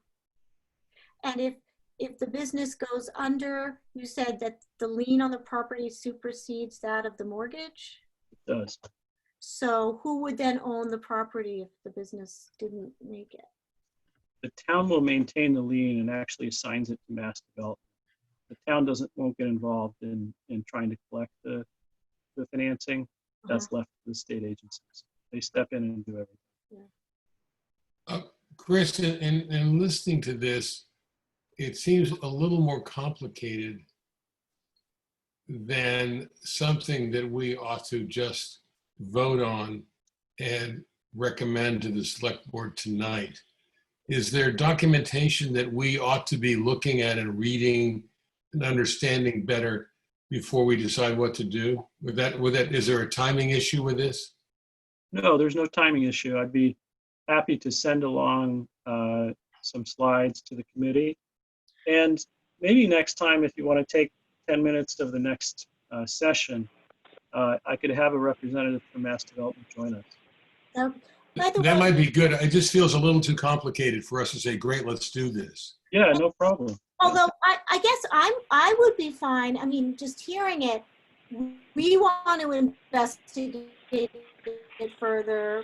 And if the business goes under, you said that the lien on the property supersedes that of the mortgage? It does. So who would then own the property if the business didn't make it? The town will maintain the lien and actually assigns it to Mass Development. The town won't get involved in trying to collect the financing. That's left to the state agencies. They step in and do everything. Chris, in listening to this, it seems a little more complicated than something that we ought to just vote on and recommend to the select board tonight. Is there documentation that we ought to be looking at and reading and understanding better before we decide what to do? Is there a timing issue with this? No, there's no timing issue. I'd be happy to send along some slides to the committee. And maybe next time, if you want to take 10 minutes of the next session, I could have a representative from Mass Development join us. That might be good. It just feels a little too complicated for us to say, great, let's do this. Yeah, no problem. Although I guess I would be fine. I mean, just hearing it, we want to investigate it further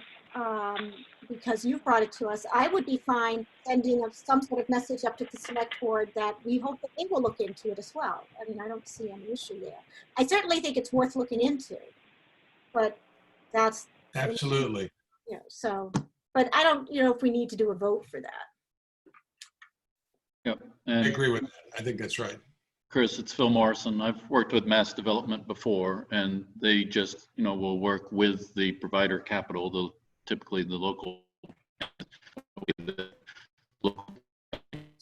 because you brought it to us. I would be fine sending some sort of message up to the select board that we hope that they will look into it as well. I mean, I don't see any issue there. I certainly think it's worth looking into, but that's absolutely. You know, so, but I don't, if we need to do a vote for that. Yep. I And agree with that. I think that's right. Chris, it's Phil Morrison. I've worked with Mass Development before, and they just, will work with the provider capital, typically the local,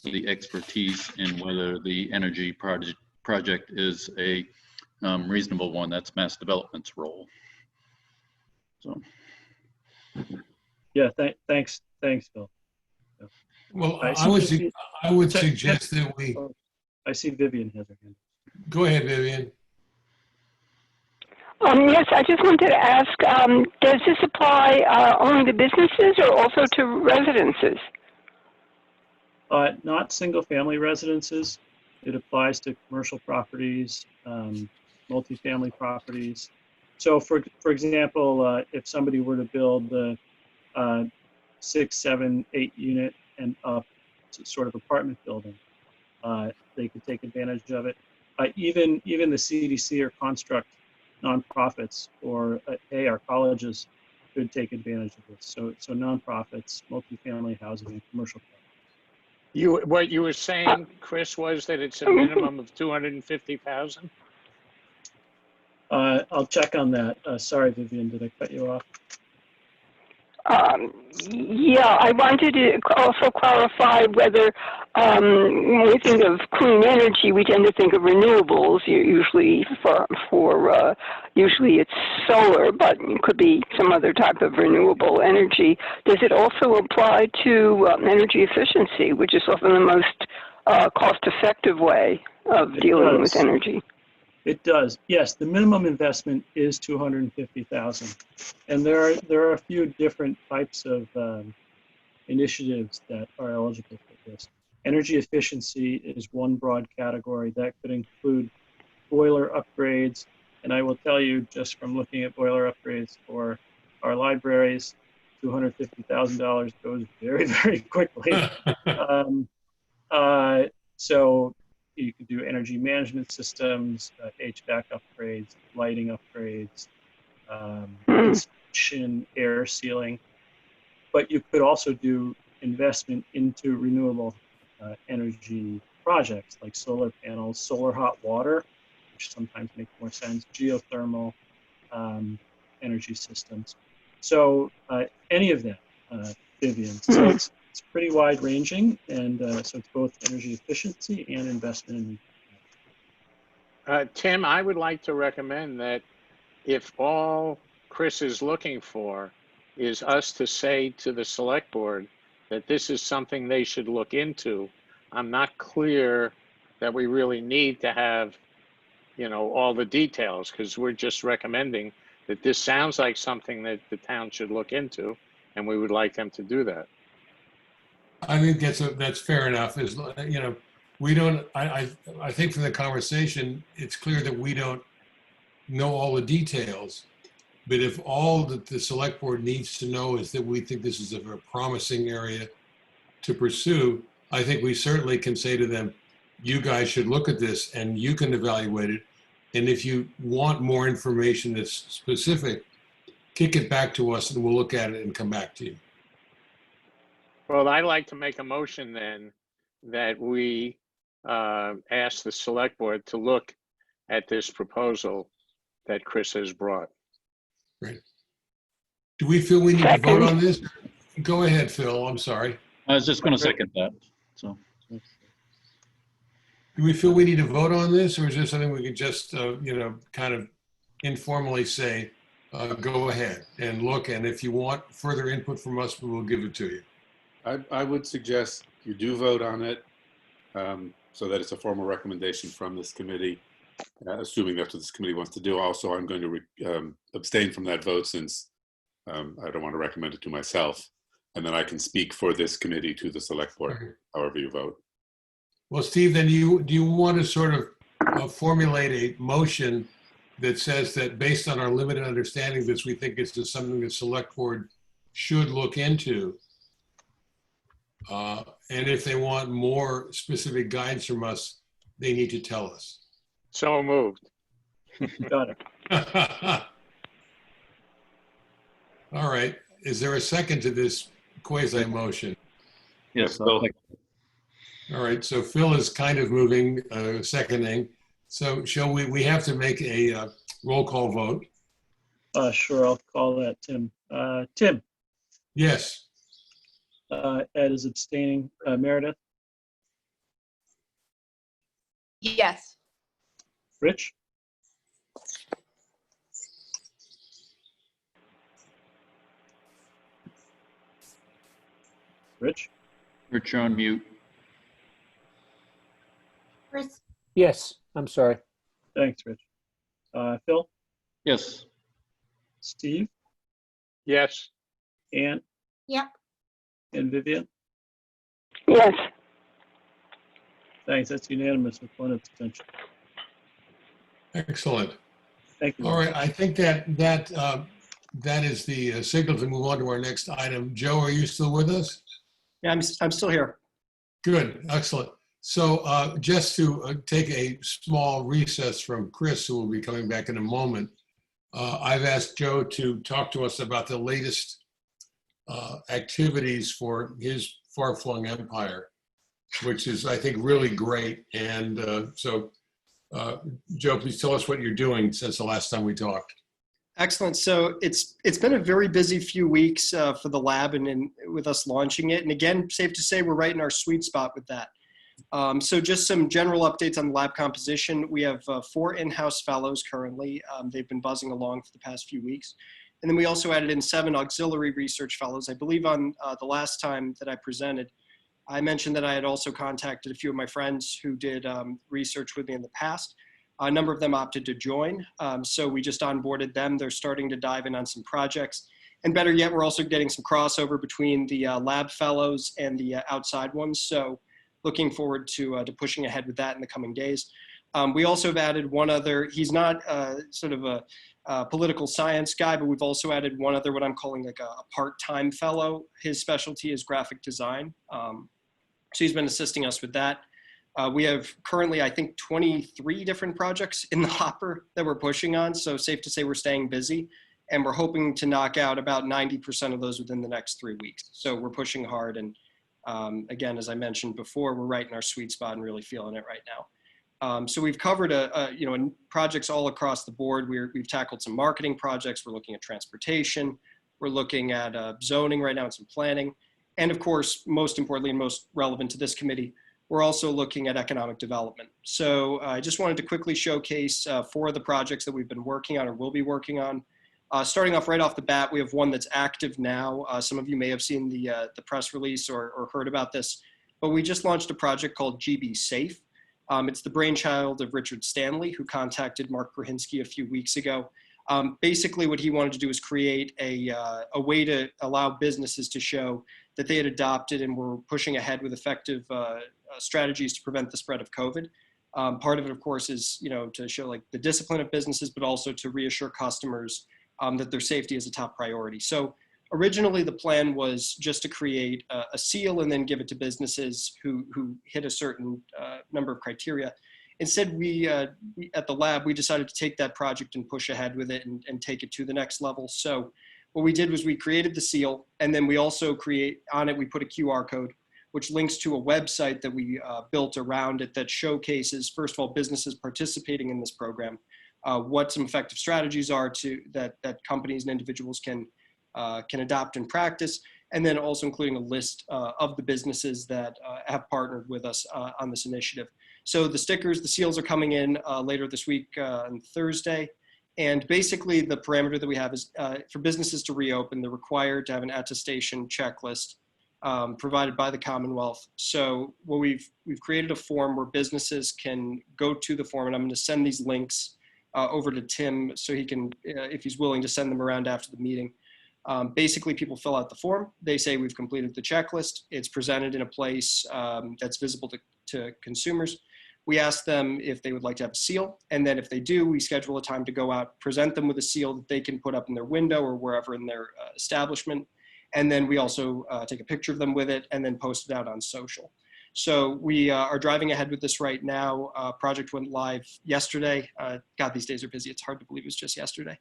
the expertise in whether the energy project is a reasonable one. That's Mass Development's role. So. Yeah, thanks, Phil. Well, I would suggest that we. I see Vivian has her hand. Go ahead, Vivian. Yes, I just wanted to ask, does this apply only to businesses or also to residences? Not single-family residences. It applies to commercial properties, multifamily properties. So, for example, if somebody were to build a 6, 7, 8 unit and up sort of apartment building, they could take advantage of it. Even the CDC or Construct nonprofits or our colleges could take advantage of this. So nonprofits, multifamily housing, and commercial properties. What you were saying, Chris, was that it's a minimum of 250,000? I'll check on that. Sorry, Vivian, did I cut you off? Yeah, I wanted to also clarify whether when we think of clean energy, we tend to think of renewables. Usually, usually it's solar, but it could be some other type of renewable energy. Does it also apply to energy efficiency, which is often the most cost-effective way of dealing with energy? It does. Yes, the minimum investment is $250,000, and there are a few different types of initiatives that are eligible for this. Energy efficiency is one broad category that could include boiler upgrades, and I will tell you, just from looking at boiler upgrades for our libraries, $250,000 goes very, very quickly. So you could do energy management systems, HVAC upgrades, lighting upgrades, ventilation, air sealing, but you could also do investment into renewable energy projects like solar panels, solar hot water, which sometimes make more sense, geothermal energy systems. So any of them, Vivian. So it's pretty wide ranging, and so it's both energy efficiency and investment in. Tim, I would like to recommend that if all Chris is looking for is us to say to the select board that this is something they should look into, I'm not clear that we really need to have, you know, all the details, because we're just recommending that this sounds like something that the town should look into, and we would like them to do that. I think that's fair enough. Is, you know, we don't. I think from the conversation, it's clear that we don't know all the details. But if all that the select board needs to know is that we think this is a very promising area to pursue, I think we certainly can say to them, you guys should look at this and you can evaluate it. And if you want more information that's specific, kick it back to us and we'll look at it and come back to you. Well, I'd like to make a motion then that we ask the select board to look at this proposal that Chris has brought. Right. Do we feel we need to vote on this? Go ahead, Phil. I'm sorry. I was just going to second that. So, Do we feel we need to vote on this, or is this something we could just, you know, kind of informally say, go ahead and look, and if you want further input from us, we will give it to you. I would suggest you do vote on it so that it's a formal recommendation from this committee, assuming that's what this committee wants to do. Also, I'm going to abstain from that vote since I don't want to recommend it to myself. And then I can speak for this committee to the select board, however you vote. Well, Steve, then do you want to sort of formulate a motion that says that based on our limited understanding of this, we think it's just something the select board should look into. And if they want more specific guidance from us, they need to tell us. So moved. Got it. All right. Is there a second to this quasi motion? yes. Phil. All right. So Phil is kind of moving, seconding. So shall we have to make a roll call vote? Sure, I'll call that Tim. Tim, Yes. Ed is abstaining. Meredith, Yes. Rich, You're on mute. Chris, Yes, I'm sorry. thanks, Rich. Phil, Yes. Steve, Yes. Ann, yep. and Vivian. Yes. Thanks, that's unanimous with one abstention. Excellent. Thank you. All right. I think that is the signal to move on to our next item. Joe, are you still with us? Yeah, I'm still here. Good. Excellent. So just to take a small recess from Chris, who will be coming back in a moment, I've asked Joe to talk to us about the latest activities for his far-flung empire, which is, I think, really great. And so, Joe, please tell us what you're doing since the last time we talked. Excellent. So it's been a very busy few weeks for the lab and with us launching it. And again, safe to say we're right in our sweet spot with that. So just some general updates on the lab composition. We have 4 in-house fellows currently. They've been buzzing along for the past few weeks. And then we also added in 7 auxiliary research fellows. I believe on the last time that I presented, I mentioned that I had also contacted a few of my friends who did research with me in the past. A number of them opted to join. So we just onboarded them. They're starting to dive in on some projects. And better yet, we're also getting some crossover between the lab fellows and the outside ones. So looking forward to pushing ahead with that in the coming days. We also have added one other, he's not sort of a political science guy, but we've also added one other, what I'm calling like a part-time fellow. His specialty is graphic design. So he's been assisting us with that. We have currently, I think, 23 different projects in the hopper that we're pushing on. So safe to say we're staying busy. And we're hoping to knock out about 90% of those within the next 3 weeks. So we're pushing hard. And again, as I mentioned before, we're right in our sweet spot and really feeling it right now. So we've covered projects all across the board. We've tackled some marketing projects. We're looking at transportation. We're looking at zoning right now and some planning. And of course, most importantly and most relevant to this committee, we're also looking at economic development. So I just wanted to quickly showcase 4 of the projects that we've been working on or will be working on. Starting off right off the bat, we have one that's active now. Some of you may have seen the press release or heard about this, but we just launched a project called GB Safe. It's the brainchild of Richard Stanley, who contacted Mark Krahinsky a few weeks ago. Basically, what he wanted to do is create a way to allow businesses to show that they had adopted and were pushing ahead with effective strategies to prevent the spread of COVID. Part of it, of course, is to show like the discipline of businesses, but also to reassure customers that their safety is a top priority. So originally, the plan was just to create a seal and then give it to businesses who hit a certain number of criteria. Instead, we at the lab, we decided to take that project and push ahead with it and take it to the next level. So what we did was we created the seal, and then we also we put a QR code, which links to a website that we built around it that showcases, first of all, businesses participating in this program, what some effective strategies are that companies and individuals can adopt and practice, and then also including a list of the businesses that have partnered with us on this initiative. So the stickers, the seals are coming in later this week on Thursday. And basically the parameter that we have is for businesses to reopen, they're required to have an attestation checklist provided by the Commonwealth. So what we've created a form where businesses can go to the form, and I'm going to send these links over to Tim so he can, if he's willing to send them around after the meeting. Basically, people fill out the form. They say we've completed the checklist. It's presented in a place that's visible to consumers. We ask them if they would like to have a seal. And then if they do, we schedule a time to go out, present them with a seal that they can put up in their window or wherever in their establishment. And then we also take a picture of them with it and then post it out on social. So we are driving ahead with this right now. Project went live yesterday. God, these days are busy. It's hard to believe it was just yesterday.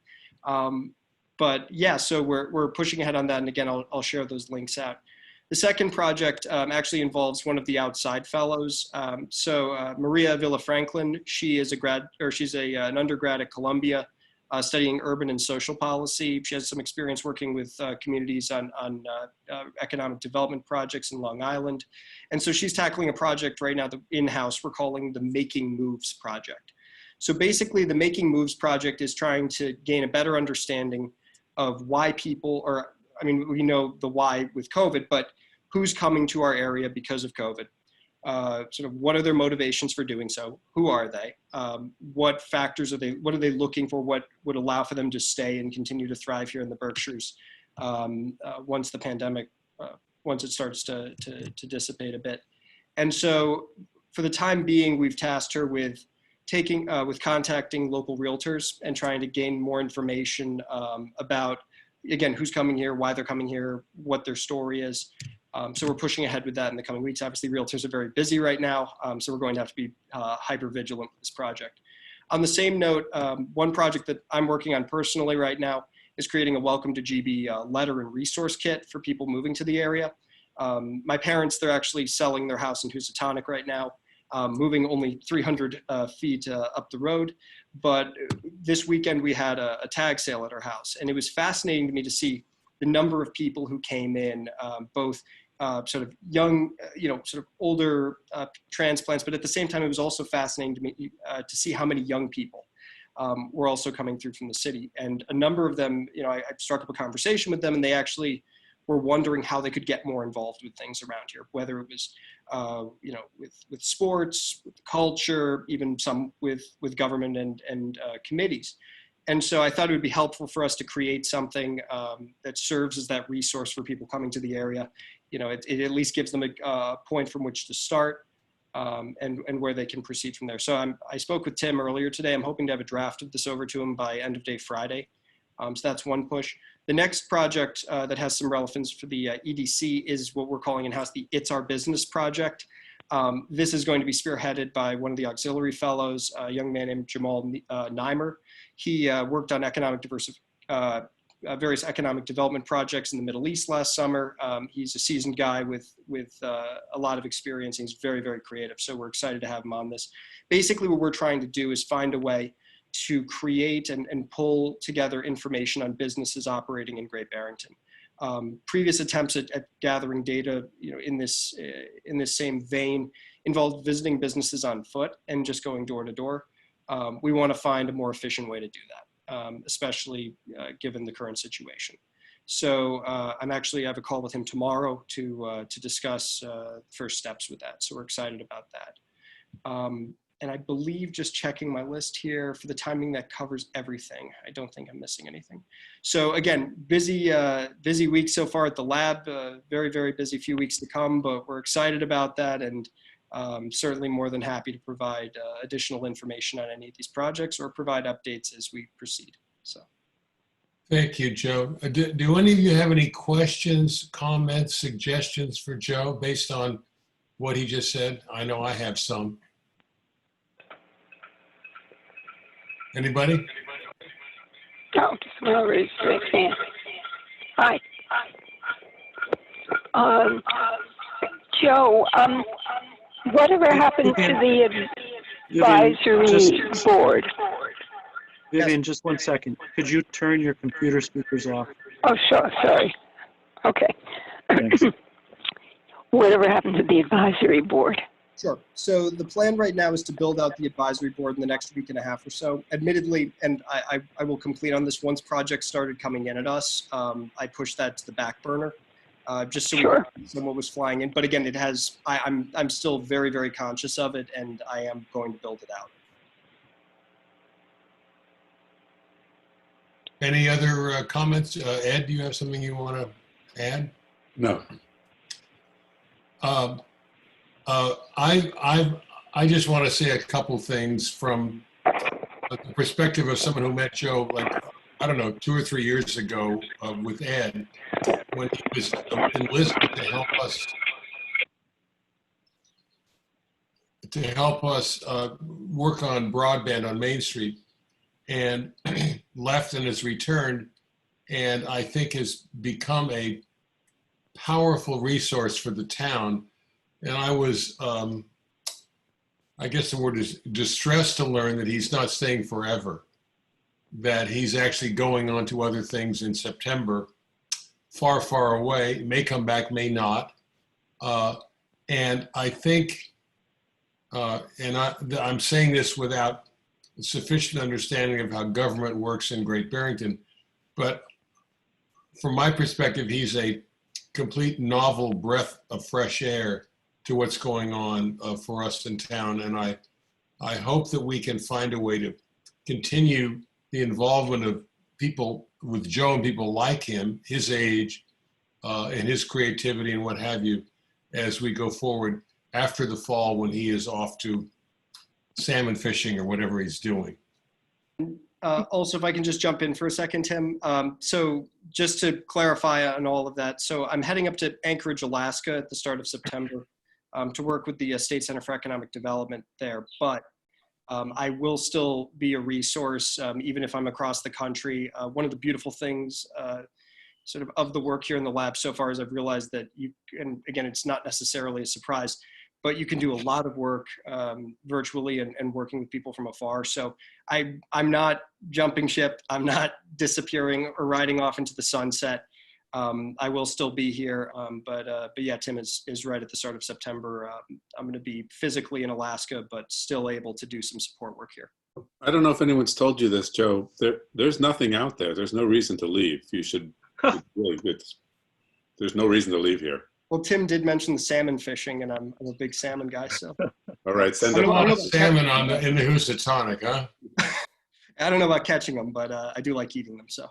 But yeah, so we're pushing ahead on that. And again, I'll share those links out. The second project actually involves one of the outside fellows. Maria Villafranklin, she is she's an undergrad at Columbia studying urban and social policy. She has some experience working with communities on economic development projects in Long Island. And so she's tackling a project right now in-house we're calling the Making Moves Project. So basically the Making Moves Project is trying to gain a better understanding of why people we know the why with COVID, but who's coming to our area because of COVID? Sort of what are their motivations for doing so? Who are they? What factors what are they looking for? What would allow for them to stay and continue to thrive here in the Berkshires once the pandemic, once it starts to dissipate a bit? And so for the time being, we've tasked her with contacting local realtors and trying to gain more information about, again, who's coming here, why they're coming here, what their story is. So we're pushing ahead with that in the coming weeks. Obviously, realtors are very busy right now, so we're going to have to be hyper vigilant with this project. On the same note, one project that I'm working on personally right now is creating a Welcome to GB letter and resource kit for people moving to the area. My parents, they're actually selling their house in Housatonic right now, moving only 300 feet up the road. But this weekend we had a tag sale at our house, and it was fascinating to me to see the number of people who came in, both sort of young, sort of older transplants, but at the same time, it was also fascinating to me to see how many young people were also coming through from the city. And a number of them, I struck up a conversation with them, and they actually were wondering how they could get more involved with things around here, whether it was, with sports, with culture, even some with government and committees. And so I thought it would be helpful for us to create something that serves as that resource for people coming to the area. It at least gives them a point from which to start and where they can proceed from there. So I spoke with Tim earlier today. I'm hoping to have a draft of this over to him by end of day Friday. So that's one push. The next project that has some relevance for the EDC is what we're calling in-house the It's Our Business project. This is going to be spearheaded by one of the auxiliary fellows, a young man named Jamal Neimer. He worked on economic various economic development projects in the Middle East last summer. He's a seasoned guy with a lot of experience. He's very, very creative. So we're excited to have him on this. Basically, what we're trying to do is find a way to create and pull together information on businesses operating in Great Barrington. Previous attempts at gathering data, in this same vein, involved visiting businesses on foot and just going door to door. We want to find a more efficient way to do that, especially given the current situation. So I have a call with him tomorrow to discuss first steps with that. So we're excited about that. And I believe, just checking my list here, for the timing, that covers everything. I don't think I'm missing anything. So again, busy week so far at the lab, very, very busy few weeks to come, but we're excited about that, and certainly more than happy to provide additional information on any of these projects or provide updates as we proceed. So. Thank you, Joe. Do any of you have any questions, comments, suggestions for Joe based on what he just said? I know I have some. Anybody? No, just want to raise your hand. Hi. Joe, whatever happened to the advisory board? Vivian, just 1 second. Could you turn your computer speakers off? Oh, sure, sorry. Okay. Thanks. Whatever happened to the advisory board? Sure. So the plan right now is to build out the advisory board in the next week and a half or so. Admittedly, and I will complete on this once projects started coming in at us, I pushed that to the back burner, just so Sure. we know what was flying in. But again, I'm still very, very conscious of it, and I am going to build it out. Any other comments? Ed, do you have something you want to add? No. I just want to say a couple things from the perspective of someone who met Joe, like, I don't know, 2 or 3 years ago with Ed, when he was enlisted to help us work on broadband on Main Street, and left and has returned, and I think has become a powerful resource for the town. And I was, I guess the word is distressed to learn that he's not staying forever, that he's actually going on to other things in September, far, far away, may come back, may not. And I think, and I'm saying this without sufficient understanding of how government works in Great Barrington, but from my perspective, he's a complete novel breath of fresh air to what's going on for us in town. And I hope that we can find a way to continue the involvement of people with Joe and people like him, his age, and his creativity and what have you, as we go forward after the fall when he is off to salmon fishing or whatever he's doing. Also, if I can just jump in for a second, Tim. So just to clarify on all of that, so I'm heading up to Anchorage, Alaska at the start of September to work with the State Center for Economic Development there. But I will still be a resource, even if I'm across the country. One of the beautiful things sort of the work here in the lab so far is I've realized that and again, it's not necessarily a surprise, but you can do a lot of work virtually and working with people from afar. So I'm not jumping ship. I'm not disappearing or riding off into the sunset. I will still be here, but yeah, Tim is right. At the start of September, I'm going to be physically in Alaska, but still able to do some support work here. I don't know if anyone's told you this, Joe. There's nothing out there. There's no reason to leave. You should really. There's no reason to leave here. Well, Tim did mention the salmon fishing, and I'm a big salmon guy. So. All right, send a lot them. of salmon in the Housatonic, huh? I don't know about catching them, but I do like eating them. So.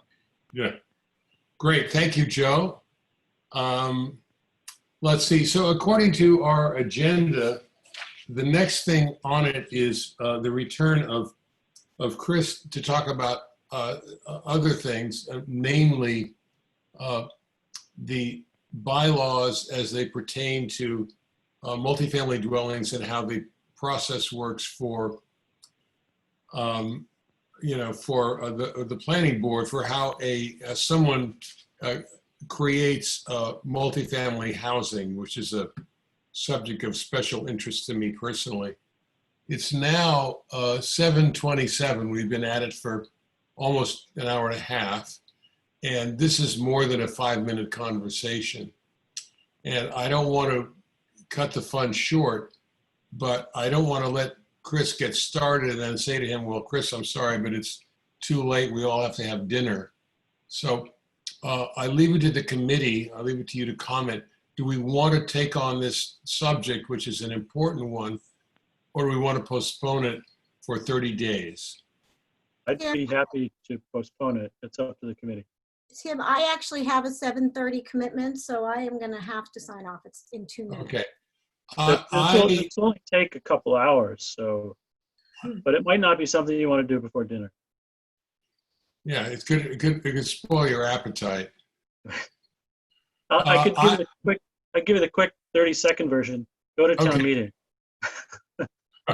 Yeah. Great. Thank you, Joe. Let's see. So according to our agenda, the next thing on it is the return of Chris to talk about other things, namely the bylaws as they pertain to multifamily dwellings and how the process works for for the planning board for how someone creates multifamily housing, which is a subject of special interest to me personally. It's now 7:27. We've been at it for almost an hour and a half, and this is more than a 5-minute conversation. And I don't want to cut the fun short, but I don't want to let Chris get started and then say to him, well, Chris, I'm sorry, but it's too late. We all have to have dinner. So I leave it to the committee. I leave it to you to comment. Do we want to take on this subject, which is an important one, or do we want to postpone it for 30 days? I'd be happy to postpone it. It's up to the committee. Tim, I actually have a 7:30 commitment, so I am going to have to sign off. It's in 2 minutes. Okay. It's only take a couple hours, so, but it might not be something you want to do before dinner. Yeah, it could spoil your appetite. I could give it a quick. I'd give it a quick 30-second version. Go to town meeting,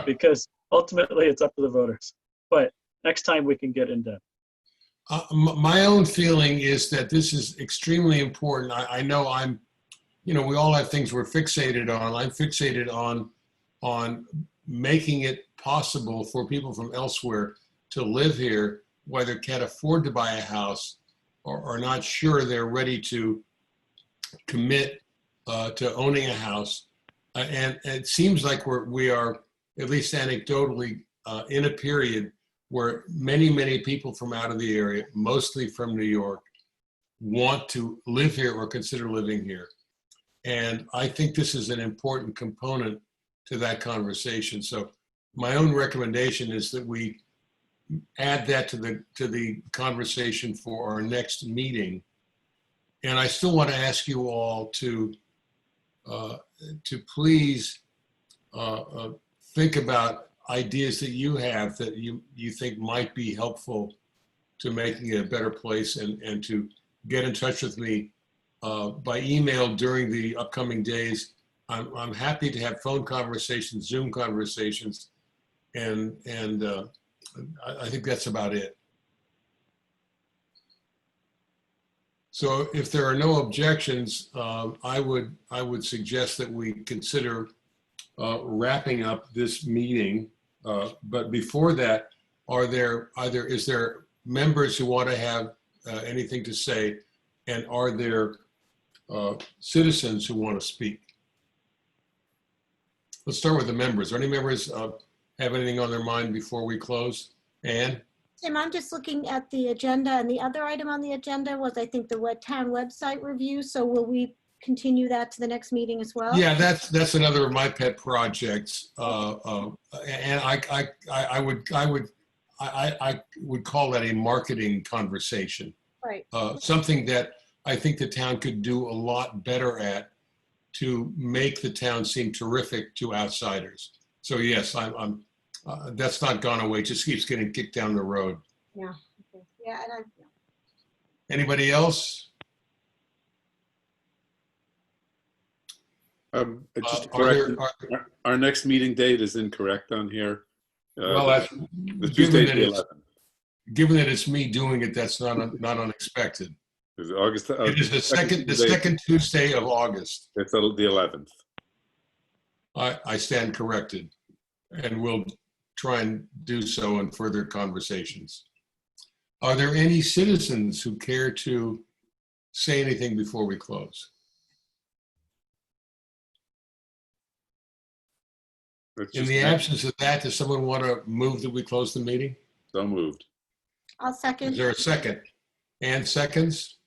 because ultimately it's up to the voters. But next time we can get in depth. My own feeling is that this is extremely important. I know we all have things we're fixated on. I'm fixated on making it possible for people from elsewhere to live here, whether can't afford to buy a house or are not sure they're ready to commit to owning a house. And it seems like we are, at least anecdotally, in a period where many people from out of the area, mostly from New York, want to live here or consider living here. And I think this is an important component to that conversation. So my own recommendation is that we add that to the conversation for our next meeting. And I still want to ask you all to please think about ideas that you have that you think might be helpful to making it a better place, and to get in touch with me by email during the upcoming days. I'm happy to have phone conversations, Zoom conversations, and I think that's about it. So if there are no objections, I would suggest that we consider wrapping up this meeting. But before that, is there members who want to have anything to say, and are there citizens who want to speak? Let's start with the members. Are any members have anything on their mind before we close? Ann? Tim, I'm just looking at the agenda, and the other item on the agenda was, I think, the town website review. So will we continue that to the next meeting as well? Yeah, that's another of my pet projects, and I would call that a marketing conversation. Right. Something that I think the town could do a lot better at to make the town seem terrific to outsiders. So yes, I'm that's not gone away. It just keeps getting kicked down the road. Yeah. Okay. Yeah. And Anybody else? Just to correct, our next meeting date is incorrect on here. Well, that's the Tuesday is the 11th. Given that it's me doing it, that's not unexpected. It's August. It is the second Tuesday of August. It's the 11th. I stand corrected, and we'll try and do so in further conversations. Are there any citizens who care to say anything before we close? In the absence of that, does someone want to move that we close the meeting? So moved. I'll second. Is there a second? Ann seconds?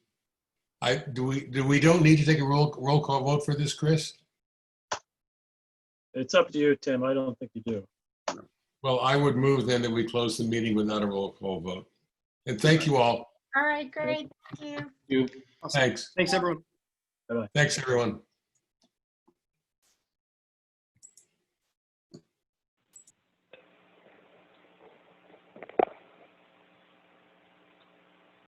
Do we don't need to take a roll call vote for this, Chris? It's up to you, Tim. I don't think you do. Well, I would move then that we close the meeting without a roll call vote. And thank you all. All right, great. Thank you. You. Thanks. Thanks, everyone. Bye-bye. Thanks, everyone.